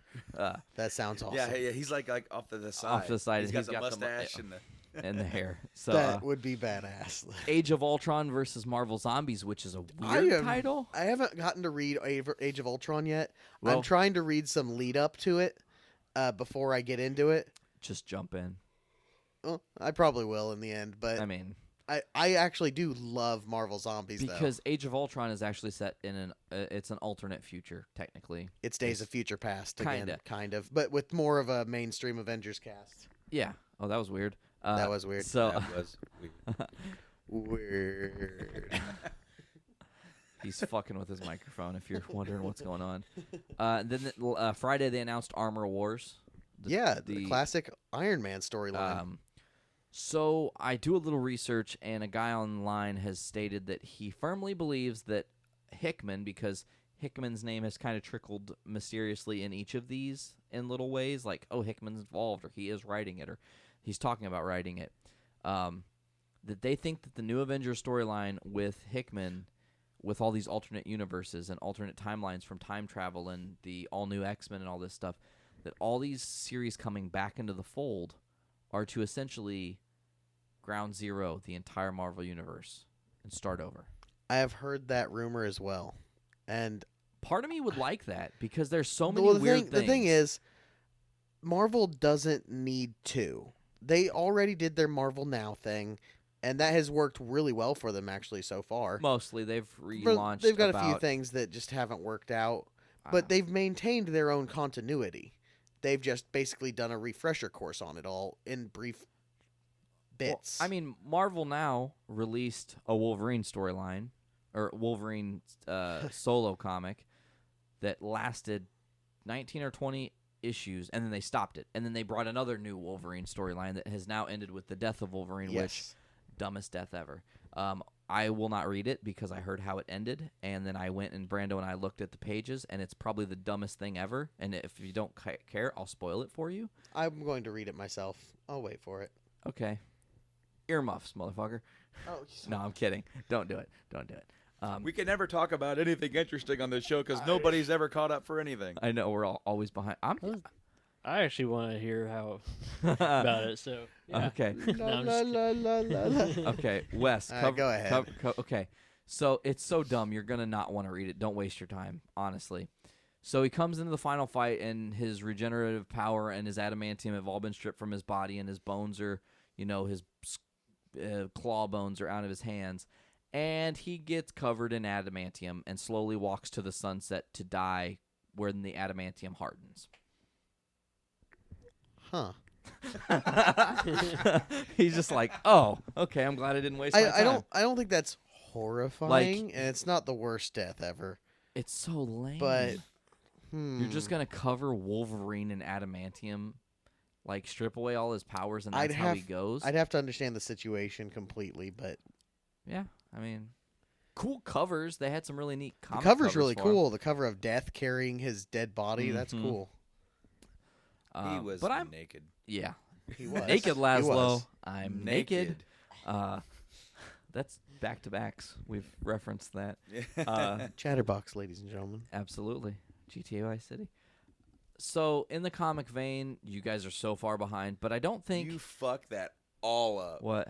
That sounds awesome. Yeah, he's like off to the side. Off to the side. He's got the mustache and the hair. So that would be badass. Age of Ultron versus Marvel Zombies, which is a weird title. I haven't gotten to read Age of Ultron yet. Well, I'm trying to read some lead up to it before I get into it. Just jump in. Well, I probably will in the end, but I mean, I actually do love Marvel Zombies because Age of Ultron is actually set in it's an alternate future technically. It's Days of Future Past Kinda. again, kind of, but with more of a mainstream Avengers cast. Yeah. Oh, that was weird. That was weird. So That was weird. He's fucking with his microphone. If you're wondering what's going on. Then Friday they announced Armor Wars. The classic Iron Man storyline. So I do a little research, and a guy online has stated that he firmly believes that Hickman, because Hickman's name has kind of trickled mysteriously in each of these in little ways, like, oh, Hickman's involved, or he is writing it, or he's talking about writing it, that they think that the new Avengers storyline with Hickman, with all these alternate universes and alternate timelines from time travel and the all-new X-Men and all this stuff, that all these series coming back into the fold are to essentially ground zero the entire Marvel universe and start over. I have heard that rumor as well. And part of me would like that because there's so many weird things. The thing is, Marvel doesn't need to. They already did their Marvel Now thing, and that has worked really well for them actually so far. Mostly they've relaunched. They've got a few things that just haven't worked out, but they've maintained their own continuity. They've just basically done a refresher course on it all in brief bits. Well, I mean, Marvel Now released a Wolverine storyline, or Wolverine solo comic, that lasted 19 or 20 issues, and then they stopped it. And then they brought another new Wolverine storyline that has now ended with the death of Wolverine, which, dumbest death ever. I will not read it because I heard how it ended, and then I went and Brando and I looked at the pages, and it's probably the dumbest thing ever. And if you don't care, I'll spoil it for you. I'm going to read it myself. I'll wait for it. Okay. Earmuffs, motherfucker. Oh, no, I'm kidding. Don't do it. Don't do it. We can never talk about anything interesting on this show because nobody's ever caught up for anything. I know we're always behind. I actually want to hear how about it. So yeah. Okay. No, Okay, Wes. Go ahead. Okay, so it's so dumb. You're gonna not want to read it. Don't waste your time, honestly. So he comes into the final fight, and his regenerative power and his adamantium have all been stripped from his body, and his bones are, his claw bones are out of his hands, and he gets covered in adamantium and slowly walks to the sunset to die, when the adamantium hardens. Huh. He's just like, oh, okay. I'm glad I didn't waste my time. I don't think that's horrifying, and it's not the worst death ever. It's so lame. But you're just gonna cover Wolverine in adamantium, like strip away all his powers, and that's how he goes. I'd have to understand the situation completely, but yeah, I mean, cool covers. They had some really neat comic the cover's covers really for cool. The cover of Death carrying his dead body, that's Mhm. cool. He was but I'm naked. yeah, He was naked He Laszlo. was. I'm naked. That's back to backs. We've referenced that. Chatterbox, ladies and gentlemen. Absolutely. GTA Vice City. So, in the comic vein, you guys are so far behind, but I don't think... You fucked that all up. What?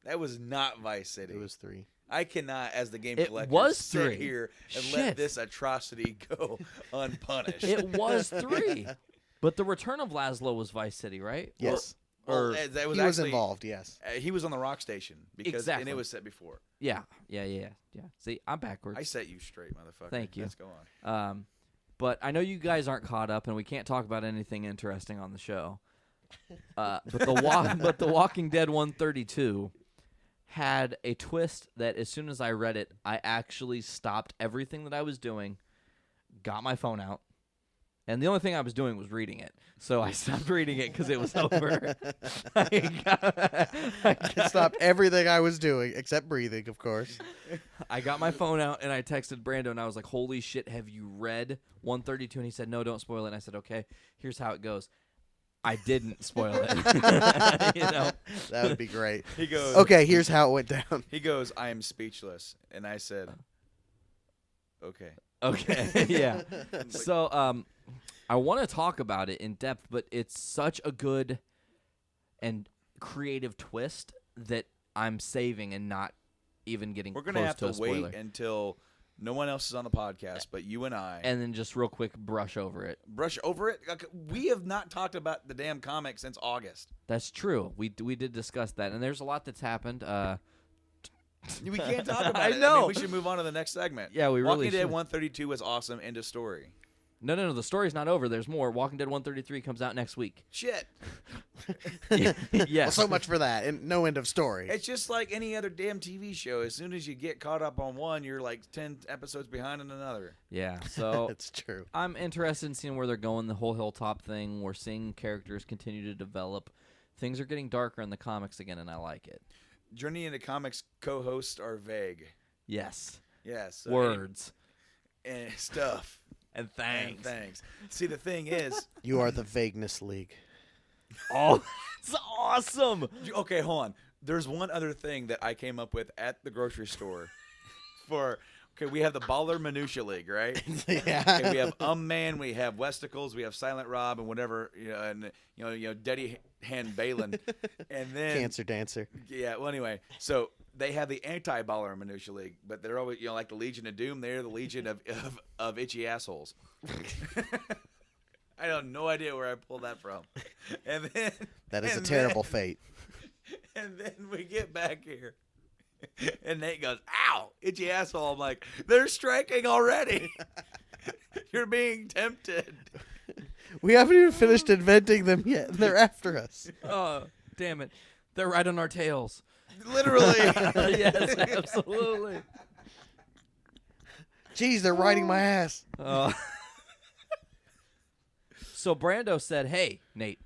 That was not Vice City. It was 3. I cannot, as the game It collector, was sit 3. here and Shit. let this atrocity go unpunished. It was 3. But the Return of Laszlo was Vice City, right? Yes. Well, Or- that was He was actually- involved, yes. He was on the rock station and Exactly. it was set before. Yeah. See, I'm backwards. I set you straight, motherfucker. Thank you. Let's go on. But I know you guys aren't caught up, and we can't talk about anything interesting on the show. But the Walking Dead 132 had a twist that as soon as I read it, I actually stopped everything that I was doing, got my phone out, and the only thing I was doing was reading it. So I stopped reading it because it was over. I stopped everything I was doing, except breathing, of course. I got my phone out and I texted Brando and I was like, holy shit, have you read 132? And he said, no, don't spoil it. And I said, okay, here's how it goes. I didn't spoil it. You know? That would be great. He goes, Okay, here's how it went down. He goes, I am speechless. And I said, okay. Okay, yeah. So I want to talk about it in depth, but it's such a good and creative twist that I'm saving and not even getting We're close going to have to a to spoiler. wait until no one else is on the podcast, but you and I. And then just real quick brush over it. Brush over it. Like, we have not talked about the damn comic since August. That's true. We did discuss that, and there's a lot that's happened. We can't talk about I it. know. mean, we should move on to the next segment. Yeah, we really Walking Dead should. 132 was awesome. End of story. No, the story's not over. There's more. Walking Dead 133 comes out next week. Shit. Yeah. Well, so much for that, and no end of story. It's just like any other damn TV show. As soon as you get caught up on one, you're like 10 episodes behind on another. Yeah, so It's true. I'm interested in seeing where they're going, the whole Hilltop thing. We're seeing characters continue to develop. Things are getting darker in the comics again, and I like it. Journey into Comics co-hosts are vague. Yes. Yes. So Words. and stuff. And And thanks. See, the thing is, You are the Vagueness League. Oh, that's awesome. okay, hold on. There's one other thing that I came up with at the grocery store. Okay, we have the Baller Minutia League, right? Yeah. Okay, we have Man, we have Westicles, we have Silent Rob, and whatever, and Daddy Hand Balin, and then Cancer Dancer. Yeah. Well, anyway, so they have the anti-Baller Minutia League, but they're always like the Legion of Doom. They're the Legion of itchy assholes. I have no idea where I pulled that from. And then That is a and terrible then- fate. And then we get back here. And Nate goes, ow, itchy asshole. I'm like, they're striking already. You're being tempted. We haven't even finished inventing them yet. and They're after us. Oh, damn it. They're right on our tails. Literally. Yes, absolutely. Jeez, they're riding my ass. So Brando said, hey, Nate,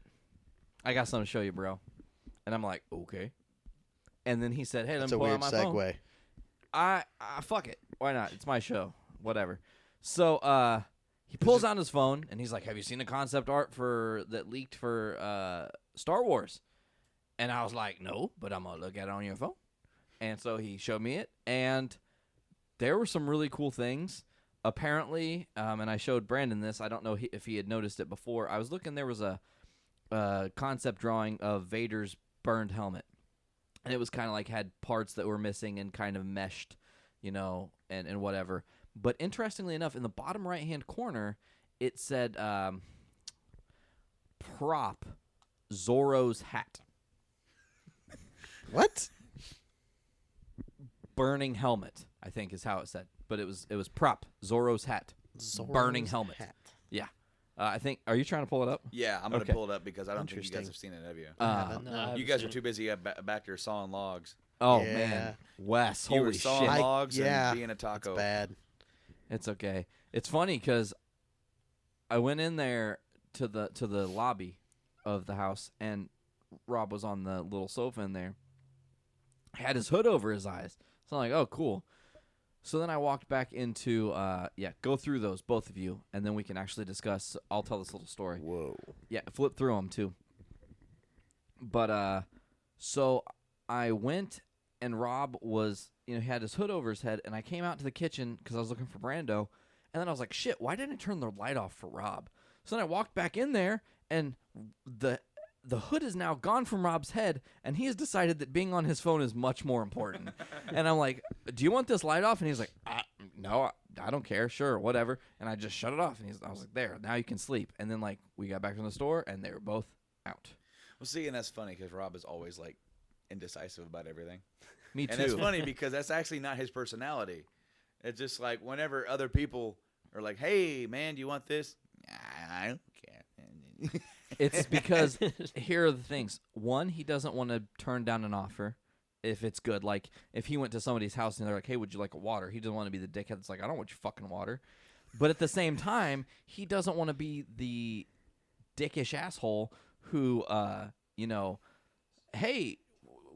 I got something to show you, bro. And I'm like, okay. And then he said, hey, let That's me a pull weird out my phone. segue. I fuck it. Why not? It's my show. Whatever. So he pulls out his phone and he's like, have you seen the concept art that leaked for Star Wars? And I was like, no, but I'm gonna look at it on your phone. And so he showed me it, and there were some really cool things. Apparently, and I showed Brandon this. I don't know if he had noticed it before. I was looking. There was a concept drawing of Vader's burned helmet. And it was kind of like had parts that were missing and kind of meshed, and whatever. But interestingly enough, in the bottom right-hand corner, it said prop Zorro's hat. What? Burning helmet, I think is how it said. But it was prop Zorro's hat. Burning Zorro's helmet. hat. Yeah. I think. Are you trying to pull it up? Yeah, I'm gonna Okay. pull it up because I don't think you Interesting. guys have seen it, have you? haven't. No, No. I haven't You guys seen are it. too busy back there sawing logs. Oh Yeah. man, Wes, You were holy sawing shit! logs yeah, and being a taco. It's bad. It's okay. It's funny because I went in there to the lobby of the house, and Rob was on the little sofa in there. Had his hood over his eyes. So I'm like, oh, cool. So then I walked back into, go through those, both of you, and then we can actually discuss. I'll tell this little story. Whoa. Yeah, flip through them, too. But, so I went, and Rob was, he had his hood over his head, and I came out to the kitchen because I was looking for Brando, and then I was like, shit, why didn't I turn the light off for Rob? So then I walked back in there, and the hood is now gone from Rob's head, and he has decided that being on his phone is much more important. And I'm like, do you want this light off? And he's like, no, I don't care. Sure, whatever. And I just shut it off. And I was like, there, now you can sleep. And then, we got back from the store, and they were both out. Well, see, and that's funny because Rob is always, indecisive about everything. Me too. And it's funny because that's actually not his personality. It's just like whenever other people are like, hey, man, do you want this? I don't care. It's because here are the things. One, he doesn't want to turn down an offer if it's good. Like, if he went to somebody's house and they're like, hey, would you like a water? He doesn't want to be the dickhead that's like, I don't want your fucking water. But at the same time, he doesn't want to be the dickish asshole who, hey,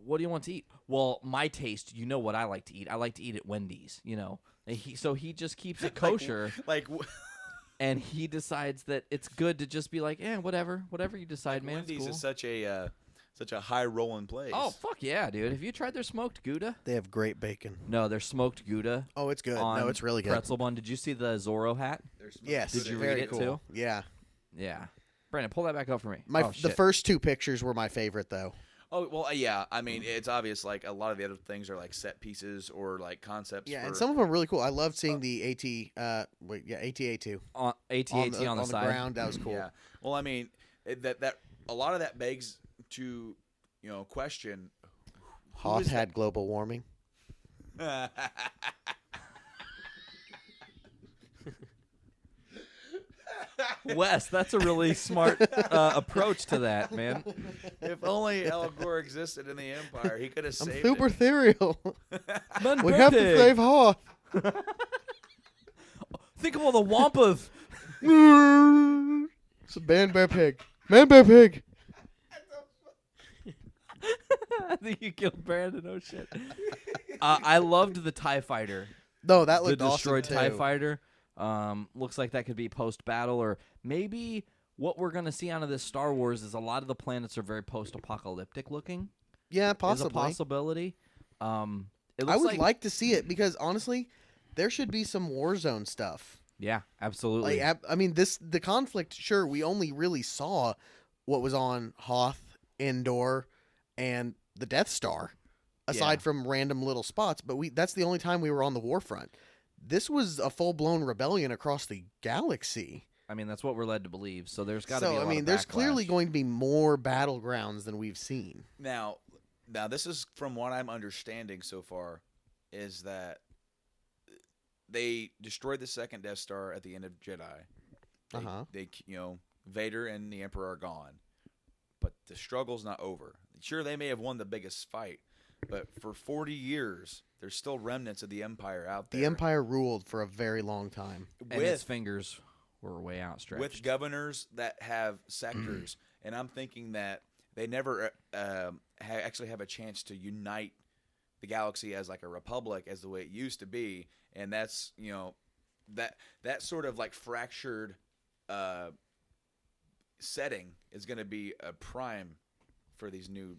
what do you want to eat? Well, my taste, you know what I like to eat. I like to eat at Wendy's, And so he just keeps it kosher. And he decides that it's good to just be like, whatever you decide, man. Wendy's it's cool. is such a high rolling place. Oh, fuck yeah, dude. Have you tried their smoked Gouda? They have great bacon. No, their smoked Gouda. Oh, it's good. On No, it's really good. Pretzel bun. Did you see the Zorro hat? Yes. Did you very read it cool. too? Yeah. Yeah. Brandon, pull that back up for me. The shit. first two pictures were my favorite, though. Oh, well, yeah. I mean, it's obvious. A lot of the other things are set pieces or concepts. Yeah, for, and some of them are really cool. I love seeing the AT-AT2 AT-AT on the side. ground. That was cool. Yeah. Well, I mean, that a lot of that begs to question. Hoth had global warming. Wes, that's a really smart approach to that, man. If only Al Gore existed in the Empire, he could have I'm saved super it. ethereal. Man, We have to birthday. save Hoth. Think of all the wampas. It's a man bear pig. Man bear pig. I think you killed Brandon. Oh, shit. I loved the TIE fighter. No, that The looked awesome, destroyed too. TIE fighter. Looks like that could be post-battle, or maybe what we're going to see out of this Star Wars is a lot of the planets are very post-apocalyptic looking. Yeah, Is a possibly. possibility. It looks I would like to see it because, honestly, there should be some Warzone stuff. Yeah, absolutely. I mean, the conflict, sure, we only really saw what was on Hoth, Endor, and the Death Star, aside from random little spots, but that's the only time we were on the war front. This was a full-blown rebellion across the galaxy. I mean, that's what we're led to believe. So there's got to be a lot of there's backlash. clearly going to be more battlegrounds than we've seen. Now, this is from what I'm understanding so far, is that they destroyed the second Death Star at the end of Jedi. They Vader and the Emperor are gone, but the struggle's not over. Sure, they may have won the biggest fight, but for 40 years, there's still remnants of the Empire out there. The Empire ruled for a very long time. And his fingers were way outstretched. With governors that have sectors. And I'm thinking that they never actually have a chance to unite the galaxy as a republic as the way it used to be. And that's, that sort of fractured setting is going to be a prime for these new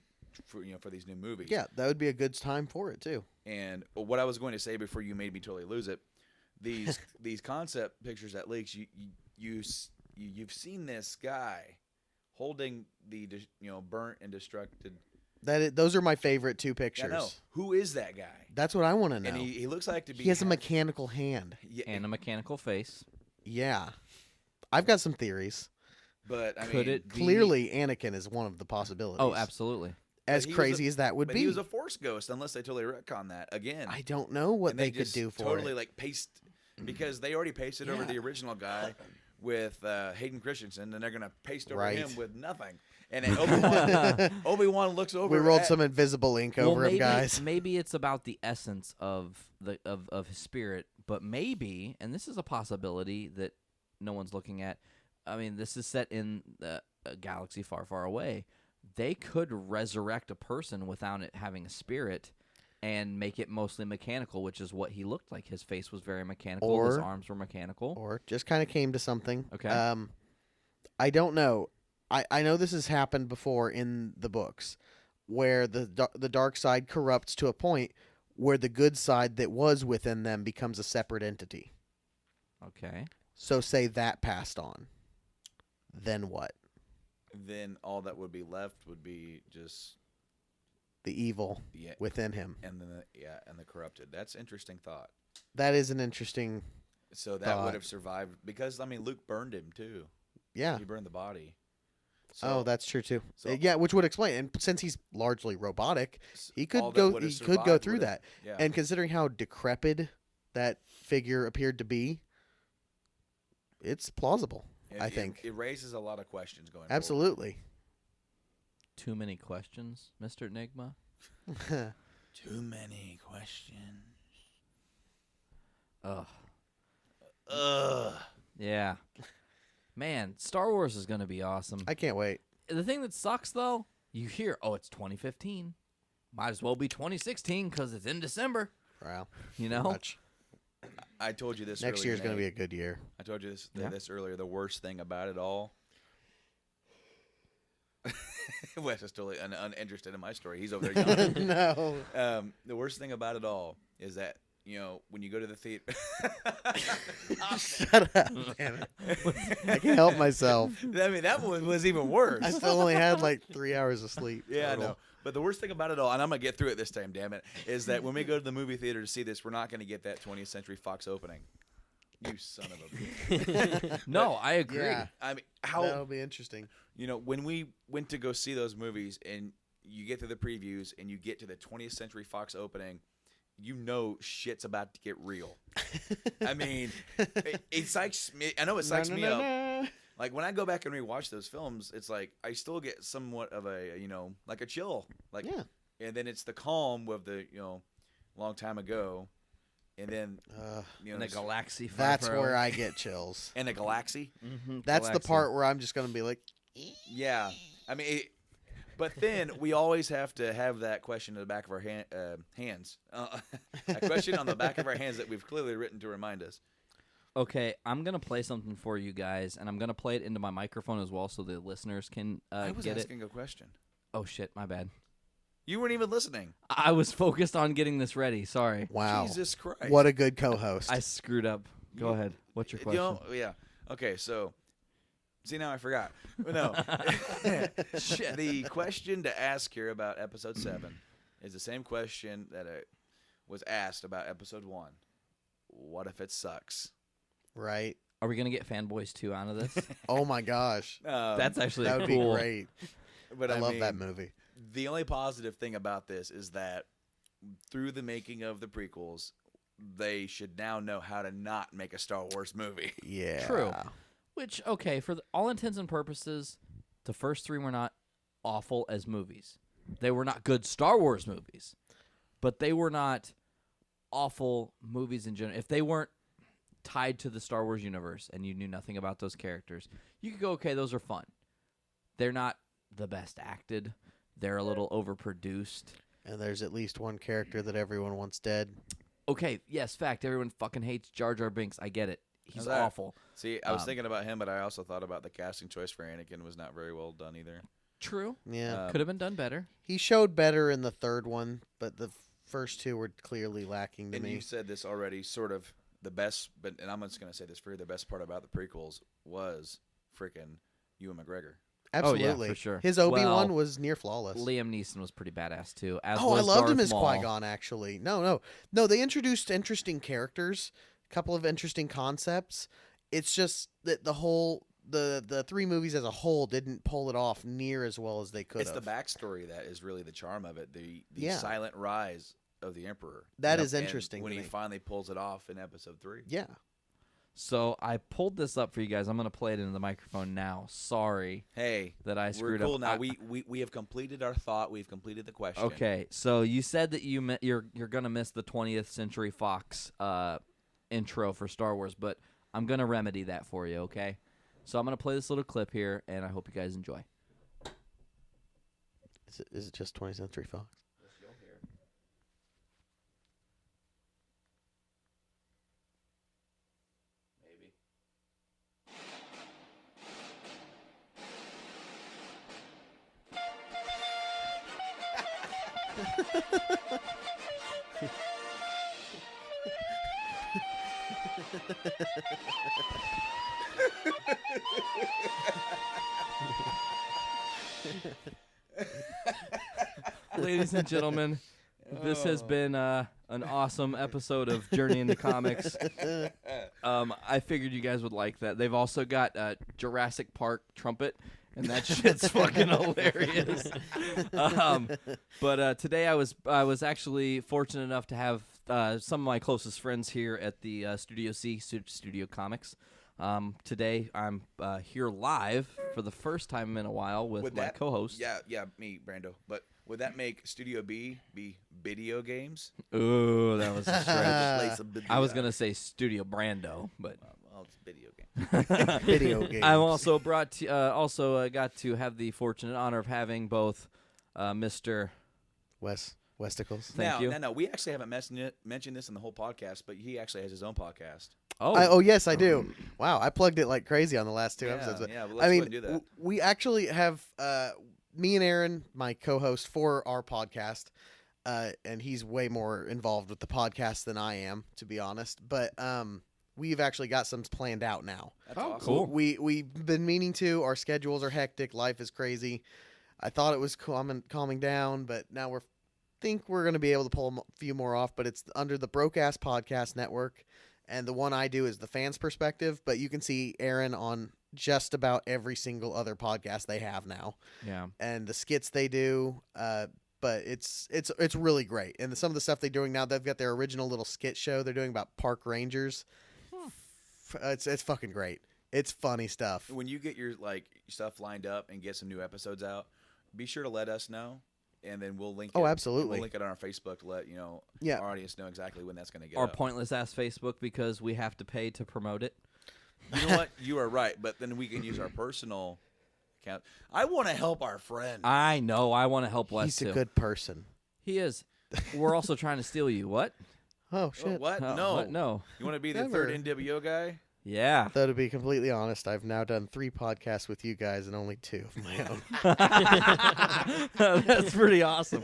movies. Yeah, that would be a good time for it too. And what I was going to say before you made me totally lose it, these concept pictures that leaks, you've seen this guy holding the burnt and destructed. Those are my favorite two pictures. Yeah, no. Who is that guy? That's what I want to know. And he looks like to be. He has a mechanical hand. Yeah, and a mechanical face. Yeah, I've got some theories. but I Could mean, it be... Clearly, Anakin is one of the possibilities. Oh, absolutely. As But he crazy was as that would but be. he was a Force ghost, unless they totally retcon that again. I don't know what And they could just do for totally it. paste because they already pasted over Yeah. the original guy with Hayden Christensen, and they're gonna paste over Right. him with nothing. And then Obi-Wan looks over. We rolled at, some invisible ink over him, guys. Maybe it's about the essence of his spirit, but maybe, and this is a possibility that no one's looking at. I mean, this is set in a galaxy far, far away. They could resurrect a person without it having a spirit and make it mostly mechanical, which is what he looked like. His face was very mechanical. His arms were mechanical. Or just kind of came to something. Okay. I don't know. I know this has happened before in the books where the dark side corrupts to a point where the good side that was within them becomes a separate entity. Okay. So say that passed on. Then what? Then all that would be left would be just The evil within him. and then and the corrupted. That's interesting thought. That is an interesting So that thought. would have survived because I mean Luke burned him too. Yeah. He burned the body. So, that's true too. so- Yeah, which would explain. And since he's largely robotic, he all could that go. would have He could go survived through would have- that. Yeah. And considering how decrepit that figure appeared to be, it's plausible. I think it raises a lot of questions going forward. absolutely. Too many questions, Mr. Enigma? Too many questions. Ugh. Ugh. Yeah. Man, Star Wars is going to be awesome. I can't wait. The thing that sucks, though, you hear, oh, it's 2015. Might as well be 2016 because it's in December. Wow. You know? Much. I told you this Next earlier, year's going to be Nate. a good year. I told you this Yeah. this earlier. The worst thing about it all. Wes is totally uninterested in my story. He's over there yawning. No. The worst thing about it all is that when you go to the theater. Shut up. Damn it. I can't help myself. I mean, that one was even worse. I still only had like 3 hours of sleep. Yeah, I total. know. But the worst thing about it all, and I'm going to get through it this time, damn it, is that when we go to the movie theater to see this, we're not going to get that 20th Century Fox opening. You son of a bitch. No, I agree. Yeah. I mean, how, That'll be interesting. when we went to go see those movies and you get to the previews and you get to the 20th Century Fox opening, shit's about to get real. I mean, it psychs me. I know it psychs me up. Like when I go back and rewatch those films, it's like I still get somewhat of a like a chill. Like Yeah. And then it's the calm of the long time ago, and then In the galaxy. That's where I get chills. and the galaxy. Mm-hmm, That's the part where I'm just going to be like, Yeah, I mean, but then we always have to have that question in the back of our hands. A question on the back of our hands that we've clearly written to remind us. Okay, I'm going to play something for you guys, and I'm going to play it into my microphone as well so the listeners can I was get it. asking a question. Oh, shit, my bad. You weren't even listening. I was focused on getting this ready. Sorry. wow. Jesus Christ! What a good co-host. I screwed up. Go ahead. What's your question? Yeah. Okay, so see now I forgot. No, the question to ask here about episode 7 is the same question that was asked about episode 1. What if it sucks? Right. Are we going to get fanboys 2 out of this? Oh my gosh. That's actually That would cool. be great. But I love mean, that movie. The only positive thing about this is that through the making of the prequels, they should now know how to not make a Star Wars movie. Yeah. True. Which, okay, for all intents and purposes, the first 3 were not awful as movies. They were not good Star Wars movies, but they were not awful movies in general. If they weren't tied to the Star Wars universe and you knew nothing about those characters, you could go, okay, those are fun. They're not the best acted. They're a little overproduced. And there's at least one character that everyone wants dead. Okay, yes, fact. Everyone fucking hates Jar Jar Binks. I get it. He's How's that? awful. See, I was thinking about him, but I also thought about the casting choice for Anakin was not very well done either. True. Yeah. Could have been done better. He showed better in the third one, but the first 2 were clearly lacking to And me. you said this already, sort of the best, and I'm just going to say this for you, the best part about the prequels was freaking Ewan McGregor. Absolutely. for sure. His Obi-Wan Well, was near flawless. Liam Neeson was pretty badass too. As Oh, I was loved Darth him as Maul. Qui-Gon, actually. No. They introduced interesting characters, a couple of interesting concepts. It's just that the 3 movies as a whole didn't pull it off near as well as they could It's have. the backstory that is really the charm of it. The Yeah. silent rise of the Emperor. That That is is interesting when to he me. finally pulls it off in episode 3. Yeah. So I pulled this up for you guys. I'm going to play it into the microphone now. Sorry Hey, that I we're screwed cool up. now. We have completed our thought. We've completed the question. Okay, so you said that you're going to miss the 20th Century Fox intro for Star Wars, but I'm going to remedy that for you, okay? So I'm going to play this little clip here, and I hope you guys enjoy. Is it just 20th Century Fox? Ladies and gentlemen, this has been an awesome episode of Journey into Comics. I figured you guys would like that. They've also got Jurassic Park trumpet, and that shit's fucking hilarious. But today I was actually fortunate enough to have some of my closest friends here at the Studio C, Studio Comics. Today I'm here live for the first time in a while with my co-host. Yeah, me, Brando. But would that make Studio B be video games? Ooh, that was a stretch. I was gonna say Studio Brando, but well, it's video game. Video games. I'm also got to have the fortunate honor of having both Mr. Westicles. Thank you. No. We actually haven't mentioned this in the whole podcast, but he actually has his own podcast. Oh, Yes, I do. Wow, I plugged it like crazy on the last two episodes. But, yeah, well, let's go ahead and do that. We actually have me and Aaron, my co-host for our podcast, and he's way more involved with the podcast than I am, to be honest. But we've actually got some planned out now. That's Oh, awesome. cool. We've been meaning to. Our schedules are hectic. Life is crazy. I thought it was calming down, but now think we're going to be able to pull a few more off. But it's under the Broke Ass Podcast Network, and the one I do is the Fans Perspective. But you can see Aaron on just about every single other podcast they have now. Yeah. And the skits they do. But it's really great. And some of the stuff they're doing now, they've got their original little skit show they're doing about park rangers. It's fucking great. It's funny stuff. When you get your stuff lined up and get some new episodes out, be sure to let us know, and then we'll link it. Oh, absolutely. We'll link it on our Facebook to let our audience know exactly when that's going to get Our up. pointless ass Facebook because we have to pay to promote it. You know what? You are right, but then we can use our personal account. I want to help our friend. I know. I want to help Wes He's too. a good person. He is. We're also trying to steal you. What? Oh, shit. What? Oh, No. what? No. You want to be the Never. third NWO guy? Yeah. Though, to be completely honest, I've now done 3 podcasts with you guys and only 2 of my own. That's pretty awesome.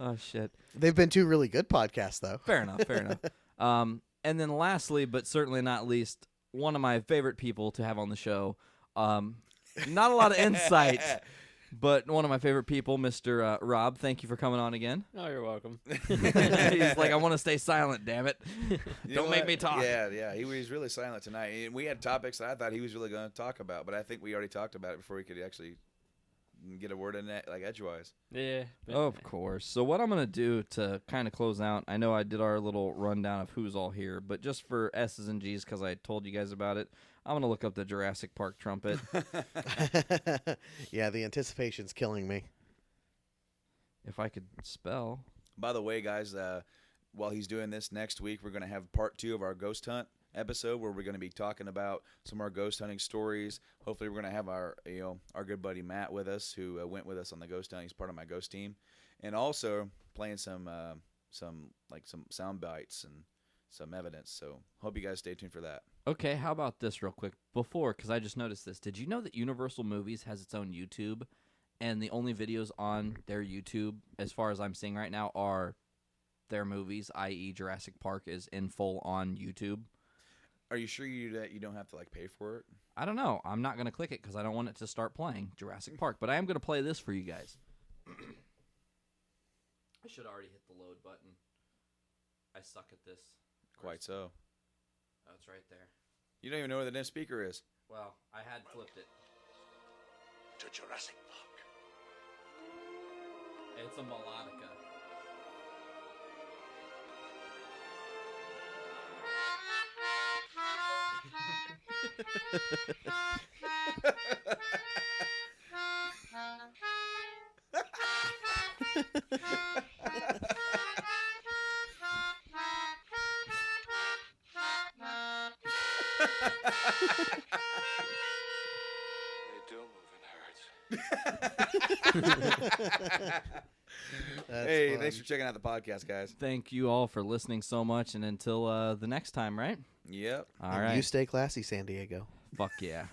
Oh, shit. They've been 2 really good podcasts, though. Fair enough. Fair enough. And then lastly, but certainly not least, one of my favorite people to have on the show. Not a lot of insight, but one of my favorite people, Mr. Rob. Thank you for coming on again. Oh, you're welcome. He's like, I want to stay silent, damn it. You Don't know make what? me talk. Yeah. He was really silent tonight. And we had topics that I thought he was really going to talk about, but I think we already talked about it before we could actually get a word in that, edgewise. Yeah. Of course. So what I'm going to do to kind of close out, I know I did our little rundown of who's all here, but just for S's and G's because I told you guys about it, I'm going to look up the Jurassic Park trumpet. Yeah, the anticipation's killing me. If I could spell. By the way, guys, while he's doing this next week, we're going to have part 2 of our ghost hunt episode where we're going to be talking about some of our ghost hunting stories. Hopefully, we're going to have our good buddy Matt with us, who went with us on the ghost hunt. He's part of my ghost team, and also playing some sound bites and some evidence. So, hope you guys stay tuned for that. Okay, how about this real quick? Because I just noticed this. Did you know that Universal Movies has its own YouTube, and the only videos on their YouTube, as far as I'm seeing right now, are their movies, i.e. Jurassic Park is in full on YouTube? Are you sure that you don't have to pay for it? I don't know. I'm not going to click it because I don't want it to start playing Jurassic Park, but I am going to play this for you guys. I should already hit the load button. I suck at this. Quite so. Oh, it's right there. You don't even know where the next speaker is. Well, I had flipped it. To Jurassic Park. It's a melodica. They do move in herds. Hey, fun. thanks for checking out the podcast, guys. Thank you all for listening so much, and until the next time, right? Yep. All And right. you stay classy, San Diego. Fuck yeah.